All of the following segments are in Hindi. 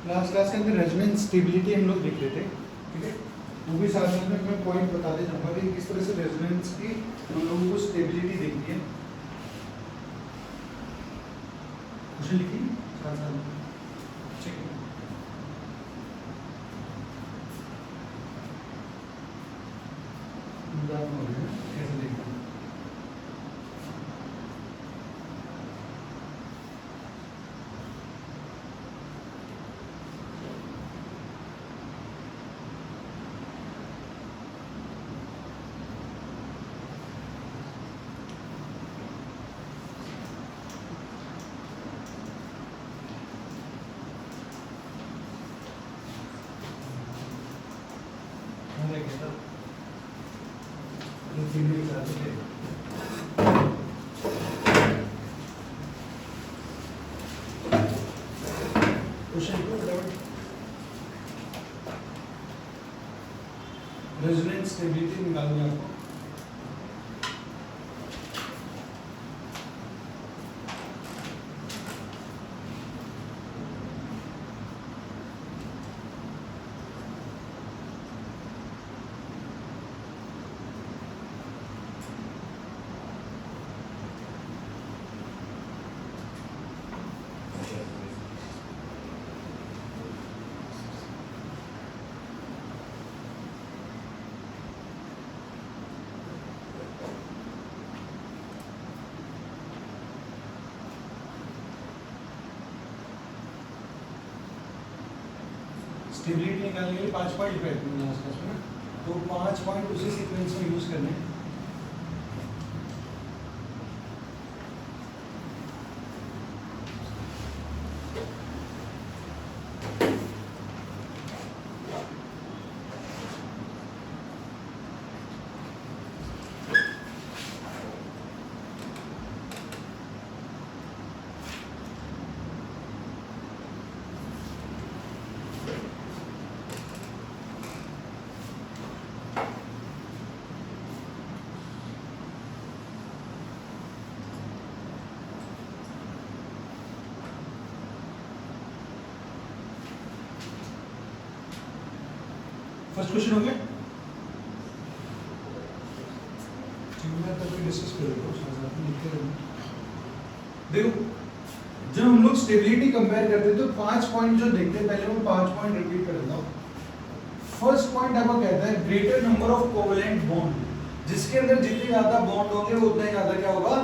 लास्ट क्लास के अंदर रेजोनेंस स्टेबिलिटी हम लोग देख रहे थे, ठीक है। वो भी साथ साथ में मैं पॉइंट बताते जाऊंगा कि किस तरह से रेजोनेंस की हम लोगों को स्टेबिलिटी देखनी है। कुछ लिखी साथ साथ में, ठीक है। कैसे देखना है? रेजोनेंस स्टेबिलिटी निकालनी है आपको। स्टेबिलिटी निकालने के लिए 5 पॉइंट पे में, तो 5 पॉइंट उसी सीक्वेंस में यूज करने हैं। फर्स्ट क्वेश्चन हो गया, डिस्कस करेंगे। देखो, जब हम लोग स्टेबिलिटी कंपेयर करते हैं तो 5 पॉइंट जो देखते हैं, पहले मैं 5 पॉइंट रिपीट कर देता हूँ। फर्स्ट पॉइंट आपको कहता है greater number of covalent bond, जिसके अंदर जितने ज्यादा बॉन्ड होंगे वो उतना ही ज्यादा क्या होगा,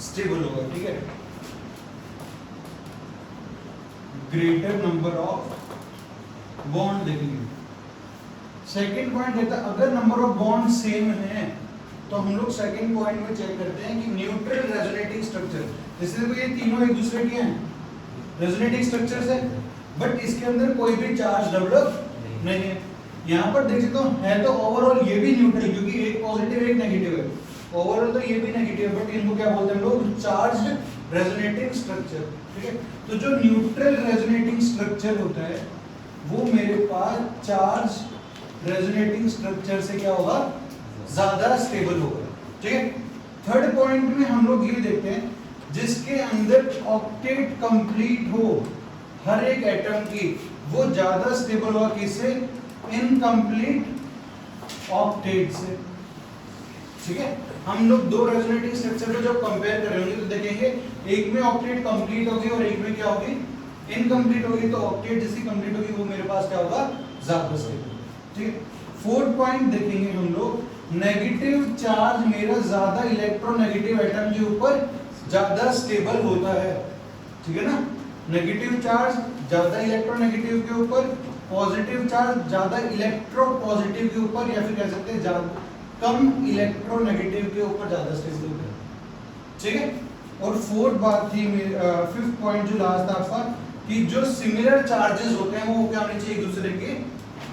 स्टेबल होगा, ठीक है। ग्रेटर नंबर ऑफ बॉन्ड देखेंगे। सेकेंड पॉइंट कहता है अगर नंबर ऑफ बॉन्ड सेम है तो हम लोग सेकेंड पॉइंट में चेक करते हैं कि न्यूट्रल रेजोनेटिंग स्ट्रक्चर, जैसे देखो ये तीनों एक दूसरे के हैं रेजोनेटिंग स्ट्रक्चर्स है, बट इसके अंदर कोई भी चार्ज डेवलप नहीं है। यहाँ पर देख सकते हो है तो ओवरऑल ये भी न्यूट्रल, क्योंकि एक पॉजिटिव एक नेगेटिव है, ओवरऑल तो ये भी नेगेटिव है, बट इनको क्या बोलते हैं हम लोग, चार्ज्ड रेजोनेटिंग स्ट्रक्चर, ठीक है। तो जो न्यूट्रल रेजोनेटिंग स्ट्रक्चर होता है वो मेरे पास चार्ज रेजोनेटिंग स्ट्रक्चर से क्या होगा, ज्यादा स्टेबल होगा, ठीक है। थर्ड पॉइंट में हम लोग ये देखते हैं जिसके अंदर ऑक्टेट कंप्लीट हो हर एक एटम की, वो ज्यादा स्टेबल होगा किससे, इनकम्प्लीट ऑक्टेट से, ठीक है। हम लोग दो रेजोनेटिंग स्ट्रक्चर को जब कंपेयर कर रहे होंगे तो देखेंगे एक में ऑक्टेट कंप्लीट होगी और एक में क्या होगी, इनकम्प्लीट होगी। तो ऑक्टेट जिसकी कंप्लीट होगी वो मेरे पास क्या होगा, ज्यादा स्टेबल, ठीक है। फोर्थ पॉइंट देखेंगे हम लोग, नेगेटिव चार्ज मेरा ज्यादा इलेक्ट्रोनेगेटिव एटम के ऊपर ज्यादा स्टेबल होता है, ठीक है ना। नेगेटिव चार्ज ज्यादा इलेक्ट्रोनेगेटिव के ऊपर, पॉजिटिव चार्ज ज्यादा इलेक्ट्रोपॉजिटिव के ऊपर, या फिर कह सकते हैं ज्यादा कम इलेक्ट्रोनेगेटिव के ऊपर ज्यादा स्टेबल होता है, ठीक है। और फोर्थ बात थी, फिफ्थ पॉइंट जो लास्ट था आपका, कि जो सिमिलर चार्जेस होते हैं वो क्या होने चाहिए, एक दूसरे के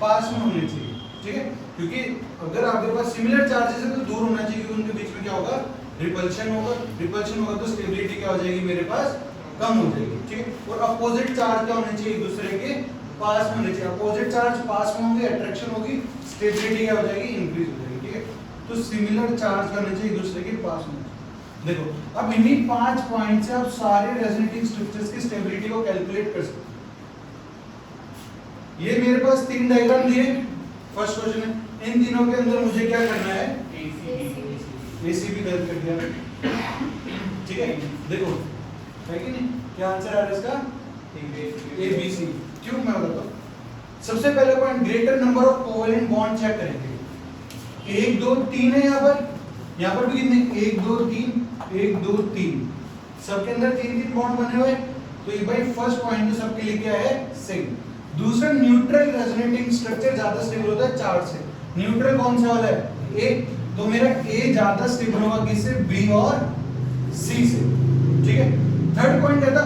पास में होने चाहिए, ठीक है। क्योंकि अगर आपके पास सिमिलर चार्जेस है तो दूर होना चाहिए, क्योंकि उनके बीच में क्या होगा, रिपल्शन होगा, रिपल्शन होगा तो स्टेबिलिटी क्या हो जाएगी मेरे पास, कम हो जाएगी, ठीक है। और अपोजिट चार्ज क्या होने चाहिए, एक दूसरे के पास में होने चाहिए। अपोजिट चार्ज पास में होंगे, अट्रैक्शन होगी, स्टेबिलिटी क्या हो जाएगी, इंक्रीज हो जाएगी, ठीक है। तो सिमिलर चार्ज क्या होने चाहिए, एक दूसरे के पास में। देखो अब इन्हीं 5 पॉइंट से आप सारे रेजोनेटिंग स्ट्रक्चर्स की स्टेबिलिटी को कैलकुलेट कर सकते ये मेरे पास 3 डायग्राम दिए, फर्स्ट क्वेश्चन है, इन तीनों के अंदर मुझे क्या करना है, एसीबी दर्ज कर दिया। ठीक है, देखो है कि नहीं, क्या आंसर आ रहा है इसका, एबीसी। क्यों, मैं बताता हूं। सबसे पहले point, greater number of covalent bond check करेंगे। 1 2 3 है यहाँ पर भी कितने, 1 2 3 1 2 3, सबके अंदर 3 बॉन्ड बने हुए। तो ये भाई फर्स्ट पॉइंट तो सबके लिए क्या है, सेम। दूसरा, न्यूट्रल रेजोनेटिंग स्ट्रक्चर ज्यादा स्टेबल होता है चार्ज से। न्यूट्रल कौन सा वाला है, ए, तो मेरा ए ज्यादा स्टेबल होगा किससे, बी और सी से। ठीक है, थर्ड पॉइंट कहता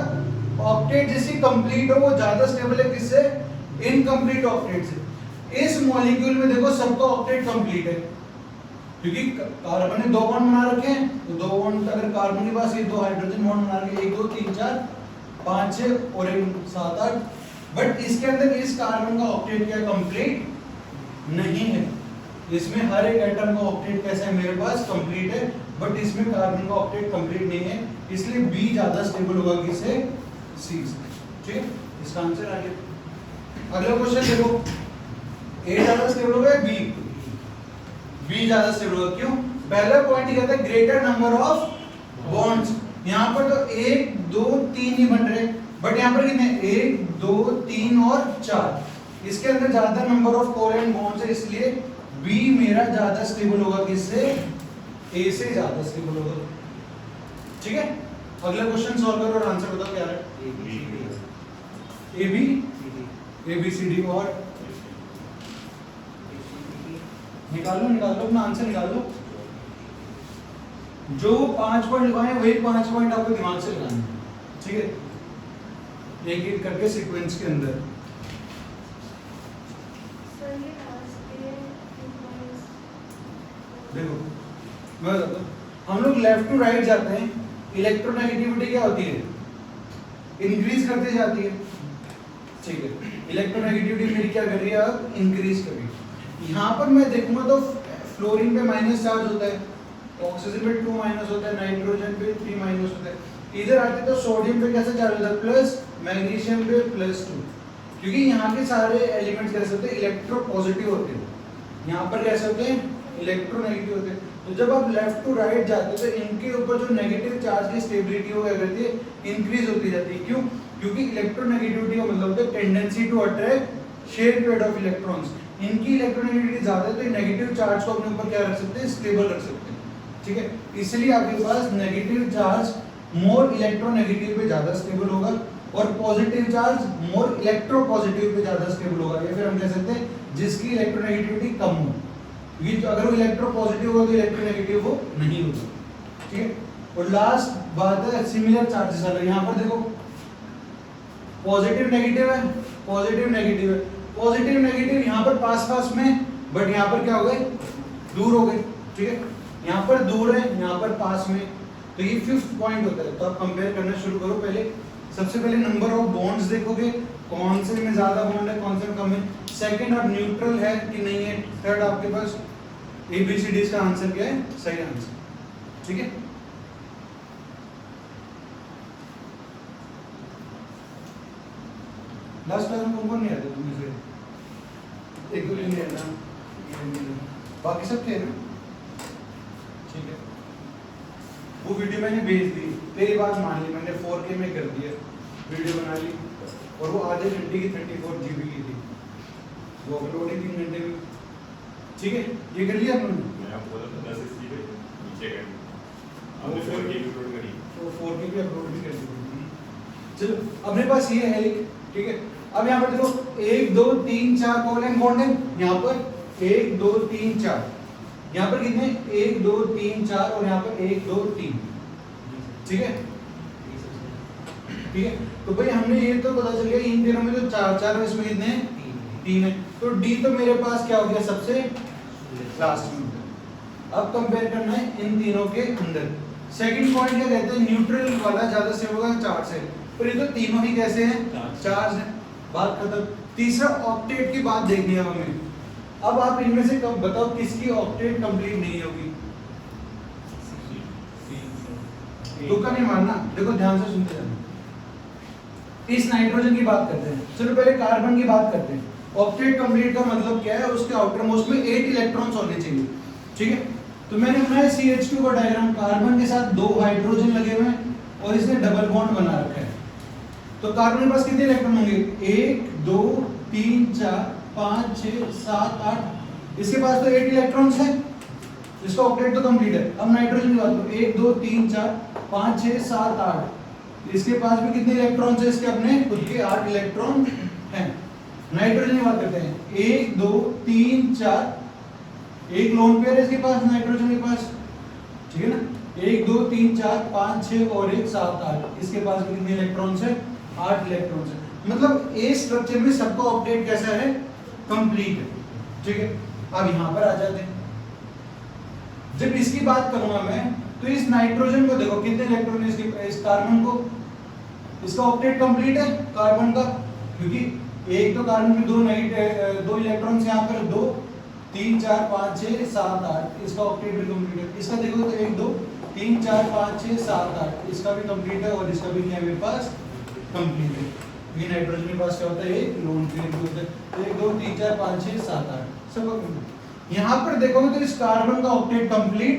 ऑक्टेट जैसी कंप्लीट हो वो ज्यादा स्टेबल है किससे, इनकम्प्लीट ऑक्टेट से। इस मॉलिक्यूल में देखो सबका ऑक्टेट कंप्लीट है, क्योंकि कार्बन ने 2 बॉन्ड बना रखे हैं, तो 2 बॉन्ड अगर कार्बन के पास ये 2 हाइड्रोजन बॉन्ड बना रखे, 1 2 3 4 5 6 और 7 8, बट इसके अंदर इस कार्बन का ऑक्टेट क्या कंप्लीट नहीं है। इसमें हर एक एटम का ऑक्टेट कैसा है, मेरे पास कंप्लीट है, बट इसमें कार्बन का ऑक्टेट कंप्लीट नहीं है, इसलिए बी ज्यादा स्टेबल होगा किससे, सी से। ठीक है, इसका आंसर आ गया। अगला क्वेश्चन देखो, ए ज्यादा स्टेबल होगा या बी, बी ज्यादा स्टेबल होगा। क्यों, पहला पॉइंट कहता है ग्रेटर नंबर ऑफ बॉन्ड्स। यहाँ पर तो 1 2 3 ही बन रहे, बट यहाँ पर कितने, 1 2 3 और 4, इसके अंदर ज्यादा नंबर ऑफ कोवेलेंट बॉन्ड्स है, इसलिए बी मेरा ज्यादा स्टेबल होगा किससे, ए से ज्यादा स्टेबल होगा। ठीक है, अगला क्वेश्चन सॉल्व करो और आंसर बताओ क्या है, ए बी सी डी और निकालो अपना आंसर निकालो। जो 5 पॉइंट लगाए वही 5 पॉइंट आपको दिमाग से लगाने हैं। ठीक है, एक एक करके सीक्वेंस के अंदर। देखो मैं बताता हूं, हम लोग लेफ्ट टू राइट जाते हैं, इलेक्ट्रोनेगेटिविटी क्या होती है, इंक्रीज करते जाती है। ठीक है, इलेक्ट्रोनेगेटिविटी मेरी क्या कर रही है, अब इंक्रीज कर रही है। यहाँ पर मैं देखूंगा तो फ्लोरीन पे माइनस चार्ज होता है, ऑक्सीजन पे 2 माइनस होता है, नाइट्रोजन पे 3 माइनस होता है। इधर आते तो सोडियम पे कैसे चार्ज होता है, प्लस, मैग्नीशियम पे +2, क्योंकि यहाँ के सारे एलिमेंट्स कैसे होते हैं, इलेक्ट्रोपॉजिटिव होते हैं, यहाँ पर कैसे होते हैं, इलेक्ट्रोनेगेटिव होते हैं। तो जब आप लेफ्ट टू राइट जाते हो तो इनके ऊपर जो नेगेटिव चार्ज की स्टेबिलिटी हो क्या करती है, इंक्रीज होती जाती है। क्यों, क्योंकि इलेक्ट्रोनेगेटिविटी का मतलब होता है tendency to attract share pair of electrons. इनकी इलेक्ट्रोनेगेटिविटी ज्यादा है तो नेगेटिव चार्ज को अपने ऊपर क्या रख सकते हैं, स्टेबल रख सकते हैं। ठीक है, इसलिए आपके पास नेगेटिव चार्ज मोर इलेक्ट्रोनेगेटिव पे ज्यादा स्टेबल होगा और पॉजिटिव चार्ज मोर इलेक्ट्रोपॉजिटिव पे ज्यादा स्टेबल होगा, या फिर हम कह सकते हैं जिसकी इलेक्ट्रोनेगेटिविटी कम हो, क्योंकि अगर वो इलेक्ट्रोपॉजिटिव हो तो इलेक्ट्रोनेगेटिव वो नहीं होगा। ठीक है, और लास्ट बात है सिमिलर चार्जेस वाला। यहाँ पर देखो पॉजिटिव नेगेटिव है, पॉजिटिव नेगेटिव है, पॉजिटिव नेगेटिव यहाँ पर पास में, बट यहाँ पर क्या हो गए, दूर हो गए। ठीक है, यहाँ पर दूर है, यहाँ पर पास में, तो ये 5th पॉइंट होता है। तो आप कंपेयर करना शुरू करो। पहले सबसे पहले नंबर ऑफ बॉन्ड्स देखोगे, कौन से में ज्यादा बॉन्ड है, कौन से में कम है। सेकंड, और न्यूट्रल है कि नहीं है। थर्ड, आपके पास ABCD का आंसर क्या है, सही आंसर। ठीक है, लास्ट क्लास में कौन नहीं आते तुम से, एक दो दिन नहीं आता, बाकी सब थे ना। ठीक है, वो वीडियो मैंने भेज दी, तेरी बात मान ली मैंने, 4K में कर दिया, वीडियो बना ली, और वो आधे घंटे की 34 GB की थी, वो अपलोड ही 3 घंटे में। ठीक है, ये कर लिया आपने, मैं आपको बोला था 10 SB पे नीचे कर, आपने 4K भी अपलोड करी, तो 4K भी अपलोड भी कर दी। चलो अपने पास ये है एक। ठीक है, अब यहाँ पर देखो 1 2 3 4 कोवेलेंट बॉन्ड है, यहाँ पर 1 2 3 4, यहाँ पर कितने 1 2 3 4 और यहाँ पर 1 2 3। ठीक है, ठीक है, तो भाई हमने ये तो पता चल गया इन तीनों में तो 4 है, इसमें कितने 3 है, तो D तो मेरे पास क्या हो गया, सबसे लास्ट में। अब कंपेयर करना है इन तीनों के अंदर। सेकंड पॉइंट क्या कहते हैं, न्यूट्रल वाला ज्यादा से होगा चार्ज से, पर ये तो तीनों ही कैसे हैं, चार्ज है, बात खत्म। तीसरा, ऑक्टेट की बात देखनी है हमें। अब आप इनमें से कब बताओ किसकी ऑक्टेट कंप्लीट नहीं होगी, तुक्का नहीं मारना, देखो ध्यान से सुनते जाना। इस नाइट्रोजन की बात करते हैं, चलो पहले कार्बन की बात करते हैं। ऑक्टेट कंप्लीट का मतलब क्या है, उसके आउटर मोस्ट में 8 इलेक्ट्रॉन्स होने चाहिए, ठीक है। तो मैंने बनाया CH2 का डायग्राम, कार्बन के साथ 2 हाइड्रोजन लगे हुए हैं और इसने डबल बॉन्ड बना रखा है। तो कार्बन के पास कितने इलेक्ट्रॉन होंगे, 1 2 3 4 5 6 7 8, इसके पास तो 8 इलेक्ट्रॉन्स है, इसका ऑक्टेट तो कंप्लीट है। अब नाइट्रोजन की बात करो, 1 2 3 4 5 6 7 8, इसके पास भी कितने इलेक्ट्रॉन्स है, इसके अपने खुद के 8 इलेक्ट्रॉन हैं। नाइट्रोजन की बात करते हैं, 1 2 3 4, एक लोन पेयर है इसके पास नाइट्रोजन के पास, ठीक है ना, 1 2 3 4 5 6 और 1 7 8, इसके पास भी कितने इलेक्ट्रॉन्स है, 8 इलेक्ट्रॉन्स है। मतलब ए स्ट्रक्चर में सबका ऑक्टेट कैसा है, कंप्लीट है, ठीक है। अब यहां पर आ जाते हैं, जब इसकी बात करूंगा मैं, तो इस नाइट्रोजन को देखो कितने इलेक्ट्रॉन है इसके, इस कार्बन को, इसका ऑक्टेट कंप्लीट है कार्बन का, क्योंकि एक तो कार्बन में 2 इलेक्ट्रॉन्स यहाँ पर 2 3 4 5 6 7 8, इसका ऑक्टेट भी कंप्लीट है। इसका देखो तो 1 2 3 4 5 6 7 8, इसका भी कंप्लीट है और इसका भी क्या मेरे पास कंप्लीट है। ये नाइट्रोजन के पास क्या होता है, एक लोन पेयर भी होता है, 1 2 3 4 5 6 7 8 सब कंप्लीट। यहाँ पर देखोगे तो इस कार्बन का ऑक्टेट कंप्लीट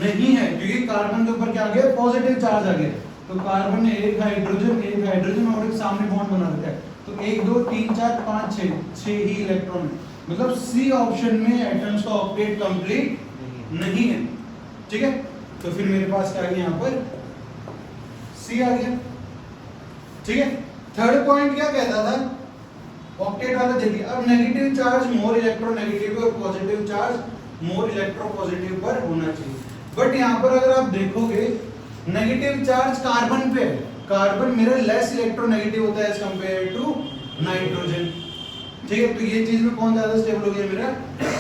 नहीं है, क्योंकि कार्बन के ऊपर क्या आ गया, पॉजिटिव चार्ज आ गया। तो कार्बन ने एक हाइड्रोजन और एक सामने बॉन्ड बना रखा है, तो 1 2 3 4 5 6 ही इलेक्ट्रॉन है। मतलब सी ऑप्शन में एटम्स का ऑक्टेट कंप्लीट नहीं है, ठीक है। तो फिर मेरे पास क्या आ गया, यहाँ पर सी आ गया, ठीक है। थर्ड पॉइंट क्या कहता था, ऑक्टेट वाला देखिए, अब नेगेटिव चार्ज मोर इलेक्ट्रोनेगेटिव और पॉजिटिव चार्ज मोर इलेक्ट्रोपॉजिटिव पर होना चाहिए। बट यहाँ पर अगर आप देखोगे नेगेटिव चार्ज कार्बन पे है, कार्बन मेरा लेस इलेक्ट्रोनेगेटिव होता है एज कंपेयर टू नाइट्रोजन, ठीक है। तो ये चीज में कौन ज्यादा स्टेबल हो गया, मेरा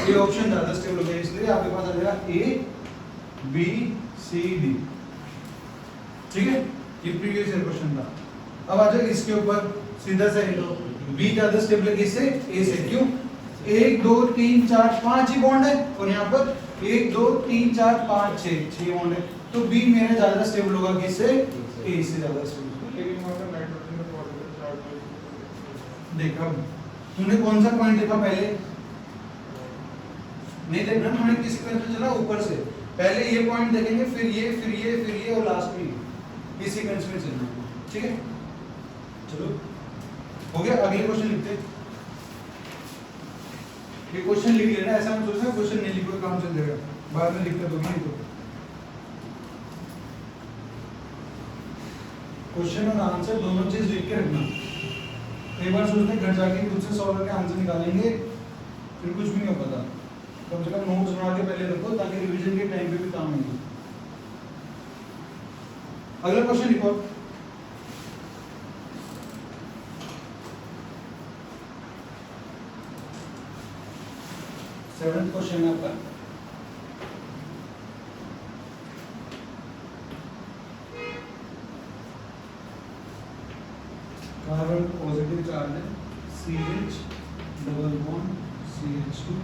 ये ऑप्शन ज्यादा स्टेबल हो गया, इसलिए आपके पास आ जाएगा A B C D, ठीक है। ये प्रीवियस ईयर क्वेश्चन था। अब आ जाओ इसके ऊपर सीधा सा लो, B ज्यादा स्टेबल है किससे, A से, क्यों, 1 2 3 4 5 ही बॉन्ड है और यहाँ पर 1 2 3 4 5 6 बॉन्ड है, तो B मेरा ज्यादा स्टेबल होगा किससे, A से ज्यादा स्टेबल। लेकिन वहां पे नाइट्रोजन में पॉजिटिव चार्ज देखा तुमने कौन सा पॉइंट देखा पहले, नहीं देखना, हमने किस सीक्वेंस में चला, ऊपर से पहले ये पॉइंट देखेंगे, फिर ये फिर ये फिर ये और लास्ट में इस सीक्वेंस में चलना, ठीक है। चलो हो गया, अगले क्वेश्चन लिखते हैं। ये क्वेश्चन लिख लेना, ऐसा मत सोचना क्वेश्चन नहीं लिखोगे काम चल जाएगा, बाद में दिक्कत होगी। नहीं तो क्वेश्चन और आंसर दोनों चीज लिख के रखना, एक बार सोचते घर जाके खुद से सॉल्व करके आंसर निकालेंगे फिर कुछ भी नहीं हो पाता। कम से कम नोट्स बना के पहले रखो ताकि रिवीजन के टाइम पे भी काम आएगी। अगला क्वेश्चन लिखो, सेवेंथ क्वेश्चन है आपका। कार्बन पॉजिटिव चार्ज है, CH डबल बॉन्ड CH2,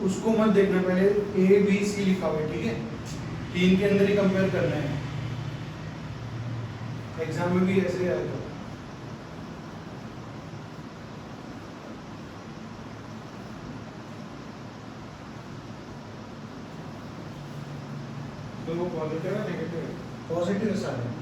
उसको मत देखना, पहले A B C लिखा हुआ है, ठीक है। तीन के अंदर ही कंपेयर करना है, एग्जाम में भी ऐसे आएगा। पॉजिटिव है नेगेटिव है? पॉजिटिव है सारे।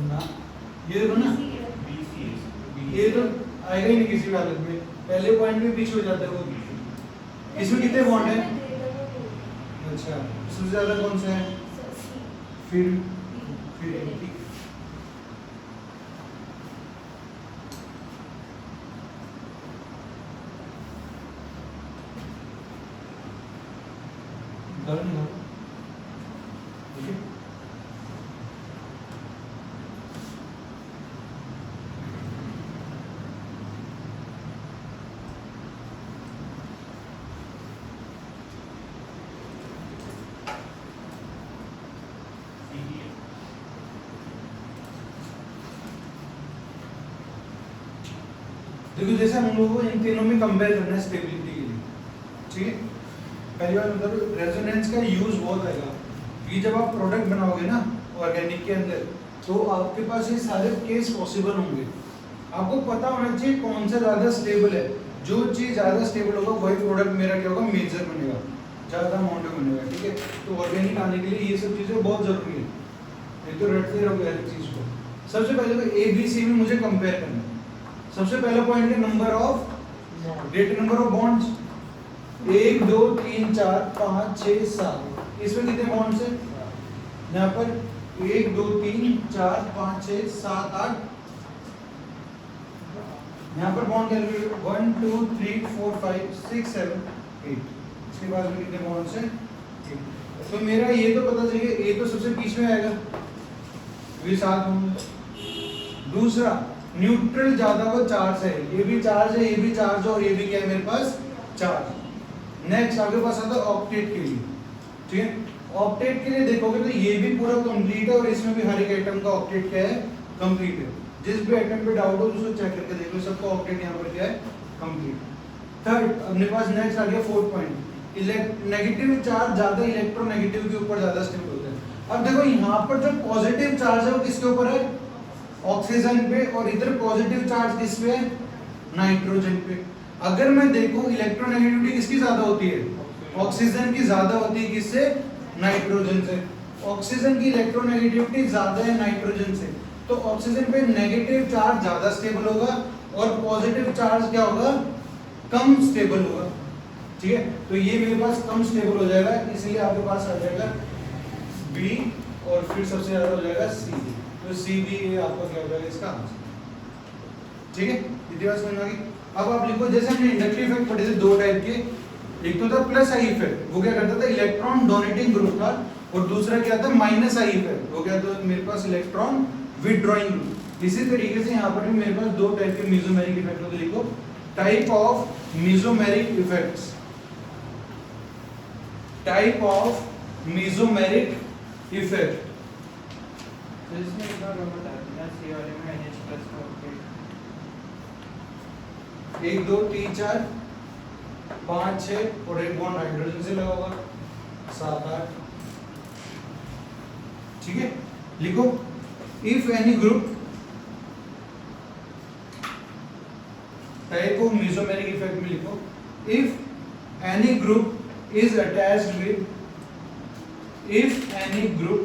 ना ये देखो ना, ये तो आएगा ही नहीं किसी भी हालत में, पहले पॉइंट में पीछे हो जाता है वो। इसमें कितने बॉन्ड है? अच्छा, सबसे ज्यादा कौन सा है? फिर ठीक। डन ना, ठीक है। देखो जैसे हम लोगों को इन तीनों में कंपेयर करना है स्टेबिलिटी के लिए, ठीक है। पहली बात मतलब रेजोनेंस का यूज बहुत आएगा कि जब आप प्रोडक्ट बनाओगे ना ऑर्गेनिक के अंदर, तो आपके पास ये सारे केस पॉसिबल होंगे। आपको पता होना चाहिए कौन सा ज़्यादा स्टेबल है। जो चीज़ ज़्यादा स्टेबल होगा वही प्रोडक्ट मेरा क्या होगा, मेजर बनेगा, ज़्यादा अमाउंट में बनेगा, ठीक है। तो ऑर्गेनिक आने के लिए ये सब चीज़ें बहुत ज़रूरी है, नहीं तो रटते रहोगे हर चीज़ को। सबसे पहले तो ABC में मुझे कंपेयर करना है। सबसे पहला पॉइंट है number of greater number of bonds, 1 2 3 4 5 6 7। इसमें कितने बॉन्ड्स हैं? यहाँ पर 1 2 3 4 5 6 7 8। यहाँ पर बॉन्ड कैलकुलेट 1 2 3 4 5 6 7 8। इसके बाद में कितने बॉन्ड्स हैं? 8। तो मेरा ये तो पता चलिए, ये तो सबसे बीच में आएगा, ये 7 होंगे। दूसरा, न्यूट्रल ज्यादा वो चार्ज है, ये भी चार्ज है, ये भी चार्ज है, और ये भी क्या है मेरे पास, चार्ज। नेक्स्ट आपके पास आता है ऑक्टेट के लिए, ठीक है। ऑक्टेट के लिए देखोगे तो ये भी पूरा कंप्लीट है, और इसमें भी हर एक एटम का ऑक्टेट क्या है, कंप्लीट है। जिस भी एटम पे डाउट हो उसको चेक करके देख लो, सबका ऑक्टेट यहाँ पर क्या है, कंप्लीट। थर्ड अपने पास नेक्स्ट आ गया फोर्थ पॉइंट, नेगेटिव चार्ज ज्यादा इलेक्ट्रोनेगेटिव के ऊपर ज्यादा स्टेबल होता है। अब देखो यहाँ पर जो पॉजिटिव चार्ज है वो किसके ऊपर है, ऑक्सीजन पे, और इधर पॉजिटिव चार्ज किस पे है, नाइट्रोजन पे। अगर मैं देखूं इलेक्ट्रोनेगेटिविटी किसकी ज्यादा होती है, ऑक्सीजन की ज्यादा होती है, किससे, नाइट्रोजन से। ऑक्सीजन की इलेक्ट्रोनेगेटिविटी ज्यादा है नाइट्रोजन से, तो ऑक्सीजन पे नेगेटिव चार्ज ज्यादा स्टेबल होगा और पॉजिटिव चार्ज क्या होगा, कम स्टेबल होगा, ठीक है। तो ये मेरे पास कम स्टेबल हो जाएगा, इसलिए आपके पास आ जाएगा बी, और फिर सबसे ज्यादा हो जाएगा सी। तो सी भी आपका क्या हो जाएगा इसका आंसर, ठीक है। इतनी बात समझ में आ गई। अब आप लिखो, जैसे हमने इंडक्टिव इफेक्ट पढ़े थे दो टाइप के, एक तो था प्लस आई इफेक्ट, वो क्या करता था, इलेक्ट्रॉन डोनेटिंग ग्रुप था, और दूसरा क्या था, माइनस आई इफेक्ट, वो क्या था, मेरे पास इलेक्ट्रॉन विथड्रॉइंग ग्रुप। इसी तरीके से यहाँ पर भी मेरे पास दो टाइप के मेसोमेरिक इफेक्ट होते, लिखो type of mesomeric effects, type of mesomeric effect. तो इसमें एक बार और बता देना, सी वाले में NH+ का ऑक्टेट 1 2 3 4 5 6 और एक बॉन्ड हाइड्रोजन से लगा होगा 7 8, ठीक है। लिखो if any group type of mesomeric effect में लिखो, if any group is attached with, if any group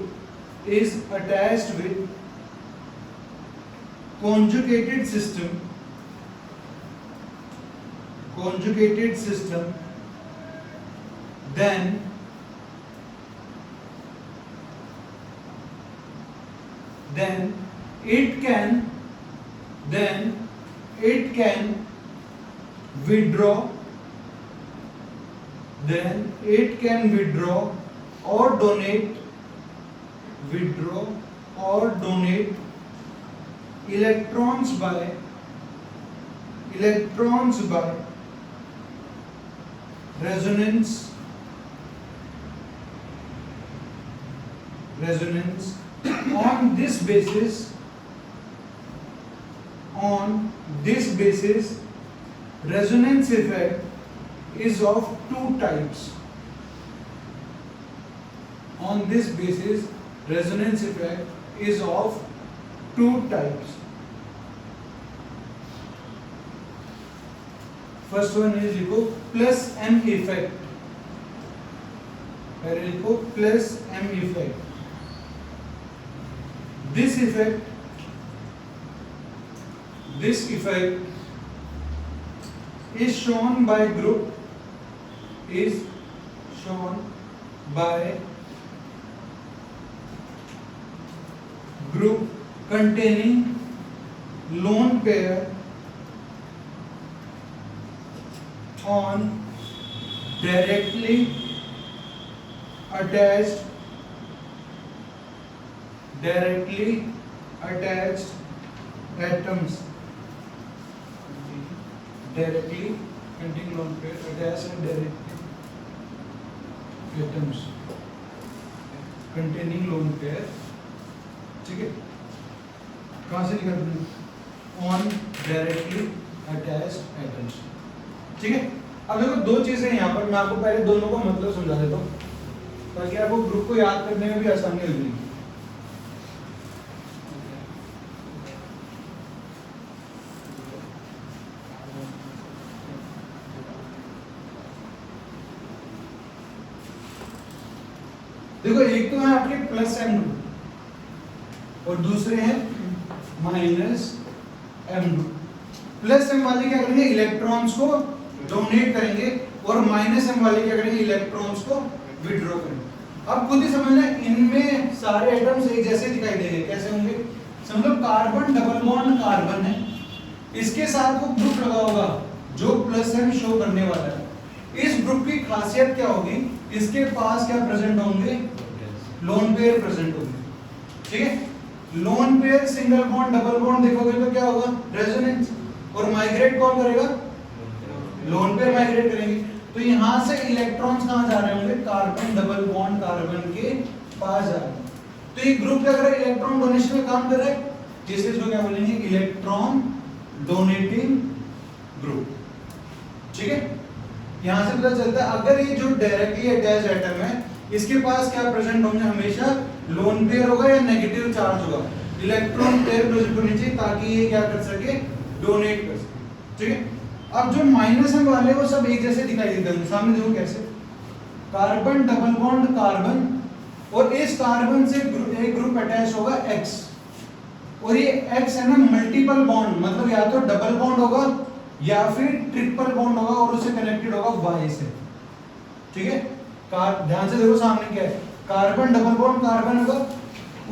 is attached with conjugated system, conjugated system, then it can withdraw, then it can withdraw or donate electrons by resonance on this basis resonance effect is of two types. On this basis resonance effect is of two types. First one is लिखो plus M effect, पहले लिखो plus M effect. This effect is shown by group containing lone pair on directly attached atoms, directly containing lone pair attached and directly atoms containing lone pair, ठीक है, कहाँ से लिखा तुमने, ऑन डायरेक्टली अटैच्ड एटम्स, ठीक है। अब देखो दो चीजें यहाँ पर, मैं आपको पहले दोनों का मतलब समझा देता हूँ ताकि आपको ग्रुप को याद करने में भी आसानी हो जाएगी। देखो एक तो है आपके प्लस एम ग्रुप और दूसरे हैं minus M group. Plus M वाले क्या करेंगे, इलेक्ट्रॉन्स को डोनेट करेंगे और माइनस एम वाले क्या करेंगे, इलेक्ट्रॉन्स को विड्रॉ करेंगे। अब खुद ही समझना, इनमें सारे एटम्स एक जैसे दिखाई देंगे, कैसे होंगे, समझो कार्बन डबल बॉन्ड कार्बन है, इसके साथ वो ग्रुप लगा होगा जो प्लस एम शो करने वाला है। इस ग्रुप की खासियत क्या होगी, इसके पास क्या प्रेजेंट होंगे, लोन पेयर प्रेजेंट होंगे, ठीक है। Lone pair single bond double bond देखोगे तो क्या होगा, रेजोनेंस, और माइग्रेट कौन करेगा, लोन पेयर माइग्रेट करेंगे। तो यहां से इलेक्ट्रॉन्स कहां जा रहे होंगे, कार्बन डबल बॉन्ड कार्बन के पास जा रहे हैं। तो ये ग्रुप क्या कर रहा है, इलेक्ट्रॉन डोनेशन में काम कर रहा है, जिससे इसको क्या बोलेंगे, इलेक्ट्रॉन डोनेटिंग ग्रुप, ठीक है। यहां से पता चलता है अगर ये जो डायरेक्टली अटैच्ड एटम है इसके पास क्या प्रेजेंट होंगे, हमेशा लोन पेयर होगा या नेगेटिव चार्ज होगा, इलेक्ट्रॉन पेयर प्रेजेंट होनी चाहिए ताकि ये क्या कर सके, डोनेट कर सके, ठीक है। अब जो माइनस एम वाले वो सब एक जैसे दिखाई देते हैं, सामने देखो कैसे, कार्बन डबल बॉन्ड कार्बन, और इस कार्बन से एक ग्रुप अटैच होगा X, और ये X है ना मल्टीपल बॉन्ड, मतलब या तो डबल बॉन्ड होगा या फिर ट्रिपल बॉन्ड होगा और उससे कनेक्टेड होगा Y से, ठीक है। ध्यान से देखो सामने क्या है, कार्बन डबल बॉन्ड कार्बन होगा,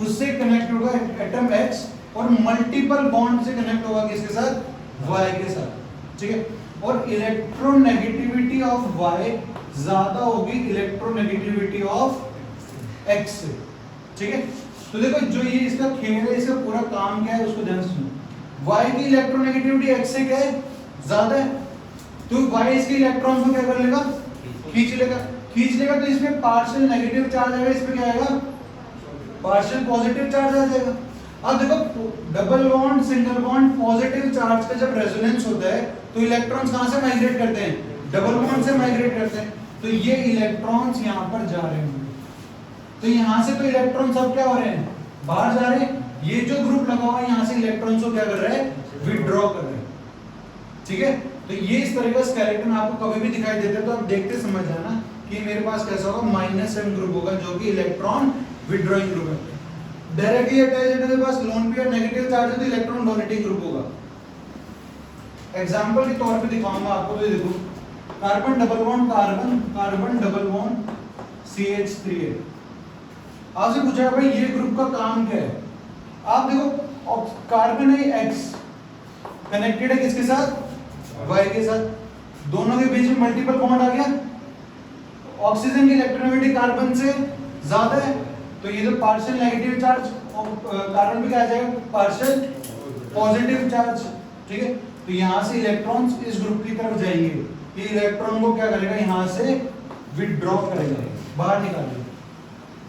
उससे कनेक्ट होगा एटम X, और मल्टीपल बॉन्ड से कनेक्ट होगा किसके साथ, Y के साथ, ठीक है। और इलेक्ट्रोनेगेटिविटी ऑफ Y ज्यादा होगी इलेक्ट्रोनेगेटिविटी ऑफ X से, ठीक है। तो देखो जो ये इसका खेल है, इसका पूरा काम क्या है उसको ध्यान से सुनो। Y की इलेक्ट्रोनेगेटिविटी X से क्या है, ज्यादा है, तो Y इसके इलेक्ट्रॉन को क्या कर लेगा, खींच लेगा, तो इसमें पार्शियल नेगेटिव चार्ज आएगा, इसमें क्या आएगा, पार्शियल पॉजिटिव चार्ज आ जाएगा। अब देखो double bond single bond positive charge का जब रेजोनेंस होता है तो इलेक्ट्रॉन्स कहां से माइग्रेट करते हैं, डबल बॉन्ड से माइग्रेट करते हैं, तो ये इलेक्ट्रॉन्स यहां पर जा रहे होंगे, तो यहां से तो इलेक्ट्रॉन सब क्या हो रहे हैं, बाहर जा रहे हैं। ये जो ग्रुप लगा हुआ है यहां से इलेक्ट्रॉन्स को क्या कर रहा है, विथड्रॉ कर रहा है, ठीक है, तो ये इस तरह का स्केलेटन आपको कभी भी दिखाई देता है तो आप देखते समझ जाना कि मेरे पास कैसा होगा, -m ग्रुप होगा जो कि इलेक्ट्रॉन विड्रॉइंग ग्रुप है। डायरेक्टली अटैच्ड है मेरे पास लोन पेयर नेगेटिव चार्ज है तो इलेक्ट्रॉन डोनेटिंग ग्रुप होगा। एग्जांपल के तौर पे दिखाऊंगा आपको, तो देखो carbon double bond carbon, carbon double bond CH3 आपसे पूछा भाई ये ग्रुप का काम क्या है। आप देखो कार्बन है X कनेक्टेड है किसके साथ, Y के साथ, दोनों के बीच में मल्टीपल बॉन्ड आ गया, ऑक्सीजन की इलेक्ट्रोनेगेटिविटी कार्बन से ज्यादा है तो ये तो पार्शियल नेगेटिव चार्ज, कार्बन पे क्या आ जाएगा, पार्शियल पॉजिटिव चार्ज। ठीक है, तो यहाँ से इलेक्ट्रॉन्स इस ग्रुप की तरफ जाएंगे, ये इलेक्ट्रॉन को क्या करेगा, यहाँ से विथड्रॉ करेगा, बाहर निकालेगा।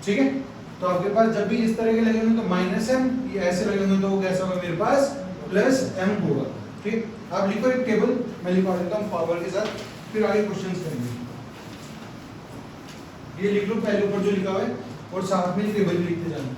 ठीक है, तो आपके पास जब भी इस तरह के लगेंगे तो -m, ये ऐसे लगेंगे तो वो कैसा होगा मेरे पास +m होगा। ठीक, आप लिखो एक टेबल, मैं लिखवा देता हूँ पावर के साथ, फिर आगे क्वेश्चंस करेंगे। ये लिख लो पहले ऊपर जो लिखा हुआ है और साथ में टेबल भी लिखते जाना।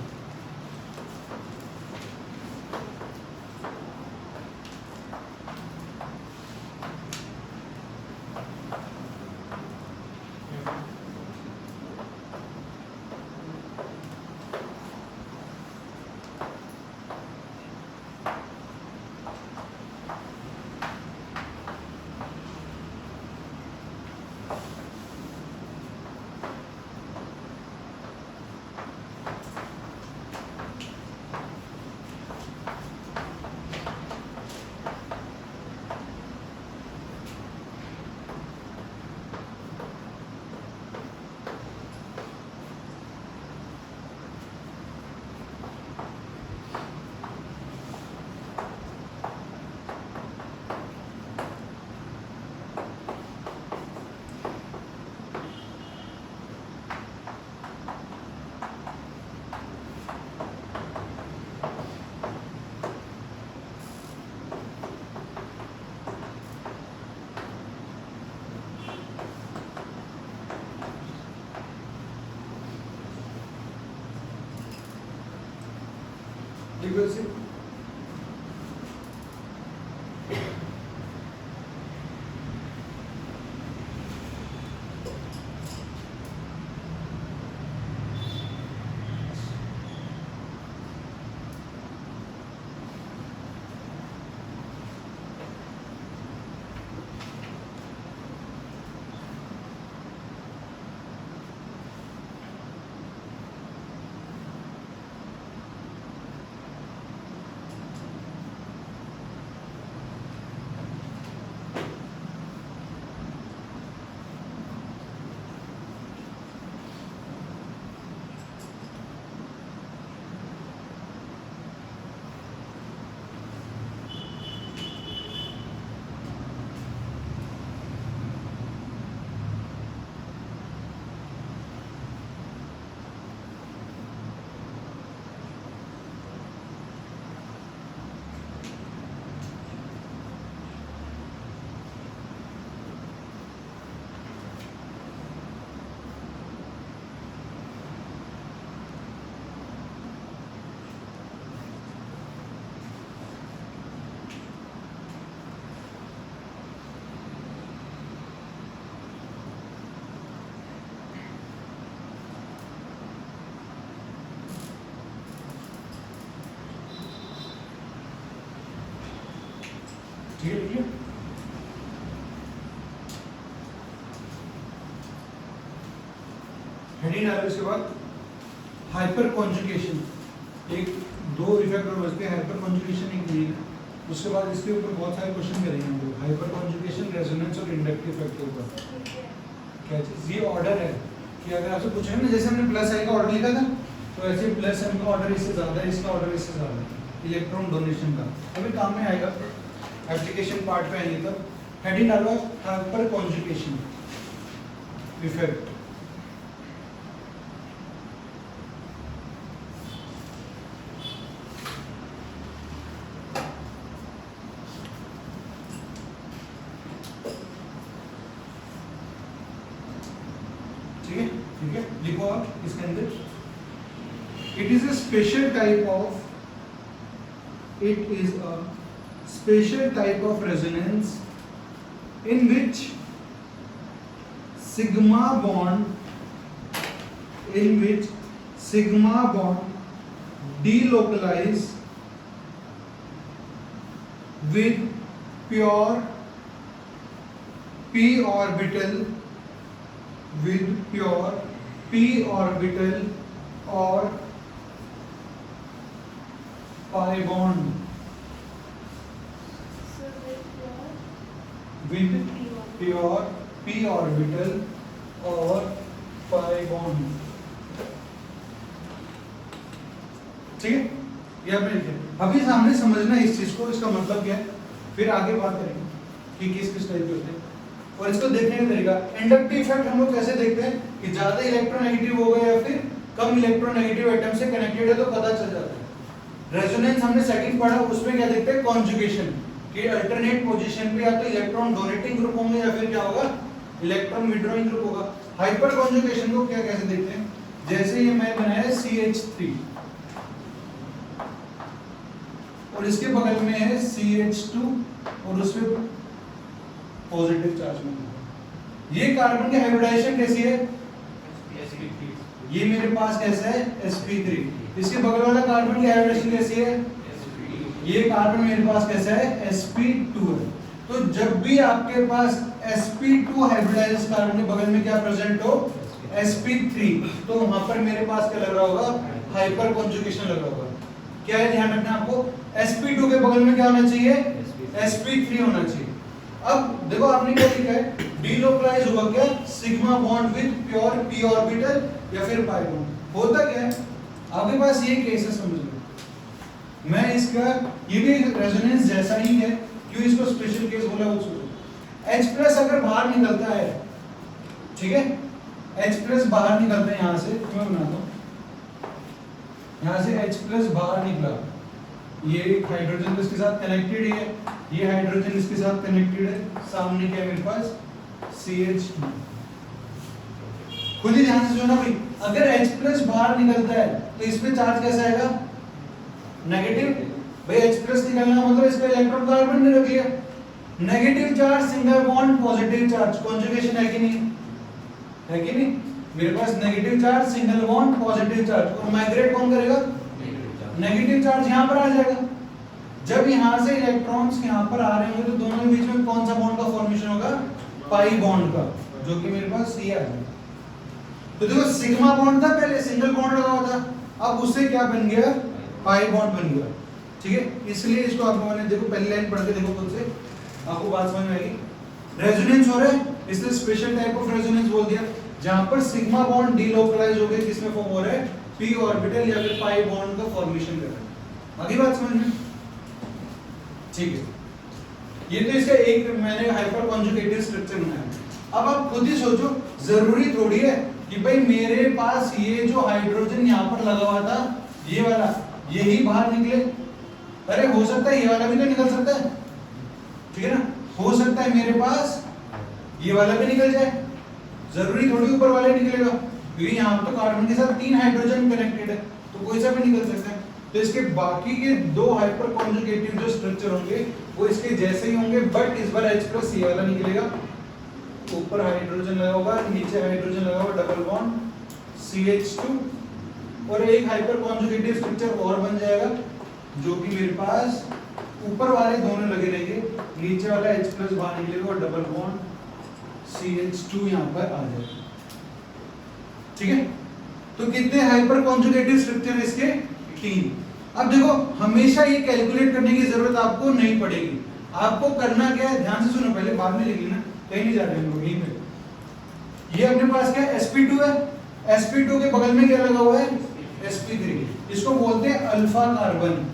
टेबल से ठीक है, लिखिए। हेडिंग डालो, इसके बाद हाइपर कॉन्जुगेशन, एक दो इफेक्ट और बचते हैं, हाइपर कॉन्जुगेशन एक मेन है, उसके बाद इसके ऊपर बहुत सारे क्वेश्चन करेंगे हम लोग, हाइपर कॉन्जुगेशन, रेजोनेंस और इंडक्टिव इफेक्ट के ऊपर। क्या चीज, ये ऑर्डर है कि अगर आपसे पूछे ना, जैसे हमने प्लस आई का ऑर्डर लिखा था तो ऐसे प्लस एम का ऑर्डर इससे ज्यादा है, इसका ऑर्डर इससे ज्यादा है, इलेक्ट्रॉन डोनेशन का, अभी काम में आएगा, एप्लीकेशन पार्ट पे आएंगे तब। हेडिंग डालो हाइपर कॉन्जुगेशन इफेक्ट। ठीक है, ठीक है, लिखो आप इसके अंदर, it is a special type of resonance in which sigma bond delocalize with pure p orbital or pi bond with pure p orbital और pi bond। ठीक है, ये आपने लिखा। अभी सामने समझना इस चीज को, इसका मतलब क्या है, फिर आगे बात करेंगे कि किस किस टाइप के होते हैं और इसको देखने का तरीका। इंडक्टिव इफेक्ट हम लोग कैसे देखते हैं कि ज्यादा इलेक्ट्रोनेगेटिव हो गए या फिर कम इलेक्ट्रोनेगेटिव एटम से कनेक्टेड है तो पता चल जाता है। रेजोनेंस हमने सेकंड पढ़ा, उसमें क्या देखते हैं, कॉन्जुगेशन कि अल्टरनेट पोजीशन पे या तो इलेक्ट्रॉन डोनेटिंग ग्रुप होंगे या फिर क्या होगा, इलेक्ट्रॉन विड्रॉइंग ग्रुप होगा। हाइपर कॉन्जुगेशन को क्या कैसे देखते हैं, जैसे ये मैं बनाया CH3 और इसके बगल में है CH2 और उसमें पॉजिटिव चार्ज में, ये कार्बन की हाइब्रिडाइजेशन कैसी है, ये मेरे पास कैसा है sp3, इसके बगल वाला कार्बन की हाइब्रिडाइजेशन कैसी है, ये कार्बन मेरे पास कैसा है sp2 है। तो जब भी आपके पास sp2 हाइब्रिडाइज्ड कार्बन के बगल में क्या प्रेजेंट हो sp3, तो वहां पर मेरे पास क्या लग रहा होगा, हाइपर कॉन्जुगेशन लग रहा होगा। क्या है, ध्यान रखना आपको, sp2 के बगल में क्या होना चाहिए, sp3 होना चाहिए। अब देखो आपने क्या लिखा है, डीलोकलाइज हुआ क्या, sigma bond with pure p orbital या फिर पाई बॉन्ड। होता क्या है, आपके पास ये केस है, समझ लो मैं इसका, ये भी रेजोनेंस जैसा ही है, क्यों इसको स्पेशल केस बोला वो सोचो। H+ अगर बाहर निकलता है, ठीक है, H+ बाहर निकलता है यहां से, मैं बनाता हूं, यहां से H+ बाहर निकला, ये हाइड्रोजन इसके साथ कनेक्टेड है, ये हाइड्रोजन इसके साथ कनेक्टेड है, सामने क्या है मेरे पास CH2। खुद ही ध्यान से सुनना भाई, अगर H+ बाहर निकलता है तो इस पे चार्ज कैसा आएगा, नेगेटिव। भाई H+ निकलना मतलब इसका इलेक्ट्रॉन कार्बन ने रख लिया, negative charge single bond positive charge, conjugation है कि नहीं, है कि नहीं, मेरे पास negative charge single bond positive charge, और माइग्रेट कौन करेगा, नेगेटिव चार्ज यहां पर आ जाएगा। जब यहां से इलेक्ट्रॉन्स यहां पर आ रहे होंगे तो दोनों के बीच में कौन सा बॉन्ड का फॉर्मेशन होगा, पाई बॉन्ड का, जो कि मेरे पास ये आ जाएगा। तो देखो सिग्मा बॉन्ड था, पहले सिंगल बॉन्ड लगा हुआ था, अब उससे क्या बन गया, पाई बॉन्ड बन गया। ठीक है, इसलिए इसको आपको मैंने देखो पहली लाइन पढ़ के देखो खुद से, आपको बात समझ में आएगी। रेजोनेंस हो रहा है, इसलिए स्पेशल टाइप ऑफ रेजोनेंस बोल दिया, जहां पर सिग्मा बॉन्ड डीलोकलाइज हो गया, किसमें फॉर्म हो रहा है, p ऑर्बिटल या फिर पाई बॉन्ड का फॉर्मेशन कर रहा है। आगे बात समझ में, ठीक है, ये तो इसका एक मैंने हाइपर कॉन्जुगेटिव स्ट्रक्चर बनाया। अब आप खुद ही सोचो, जरूरी थोड़ी है कि भाई मेरे पास ये जो हाइड्रोजन यहाँ पर लगा हुआ था, ये वाला, यही बाहर निकले, अरे हो सकता है ये वाला भी तो निकल सकता है, ठीक है ना, हो सकता है मेरे पास ये वाला भी निकल जाए, जरूरी थोड़ी ऊपर वाला निकलेगा, क्योंकि यहाँ तो कार्बन के साथ 3 हाइड्रोजन कनेक्टेड है, तो कोई सा भी निकल सकता है। तो इसके बाकी के 2 हाइपर कॉन्जुगेटिव जो स्ट्रक्चर होंगे वो इसके जैसे ही होंगे, बट इस बार H+ ये वाला निकलेगा, ऊपर हाइड्रोजन लगा होगा, नीचे हाइड्रोजन लगा होगा, डबल बॉन्ड CH2, और एक हाइपर कॉन्जुगेटिव स्ट्रक्चर और बन जाएगा, जो कि मेरे पास ऊपर वाले दोनों लगे रहेंगे, नीचे वाला H+ बाहर निकलेगा और डबल बॉन्ड CH2 यहाँ पर आ जाएगा। ठीक है, तो कितने हाइपर कॉन्जुगेटिव स्ट्रक्चर इसके, 3। अब देखो हमेशा ये कैलकुलेट करने की जरूरत आपको नहीं पड़ेगी, आपको करना क्या है, ध्यान से सुनो, पहले बाद में लिख लेना, कहीं नहीं जा रहे हम लोग, यहीं पे। ये अपने पास क्या है, sp2 है, sp2 के बगल में क्या लगा हुआ है, sp3, इसको बोलते हैं अल्फा कार्बन।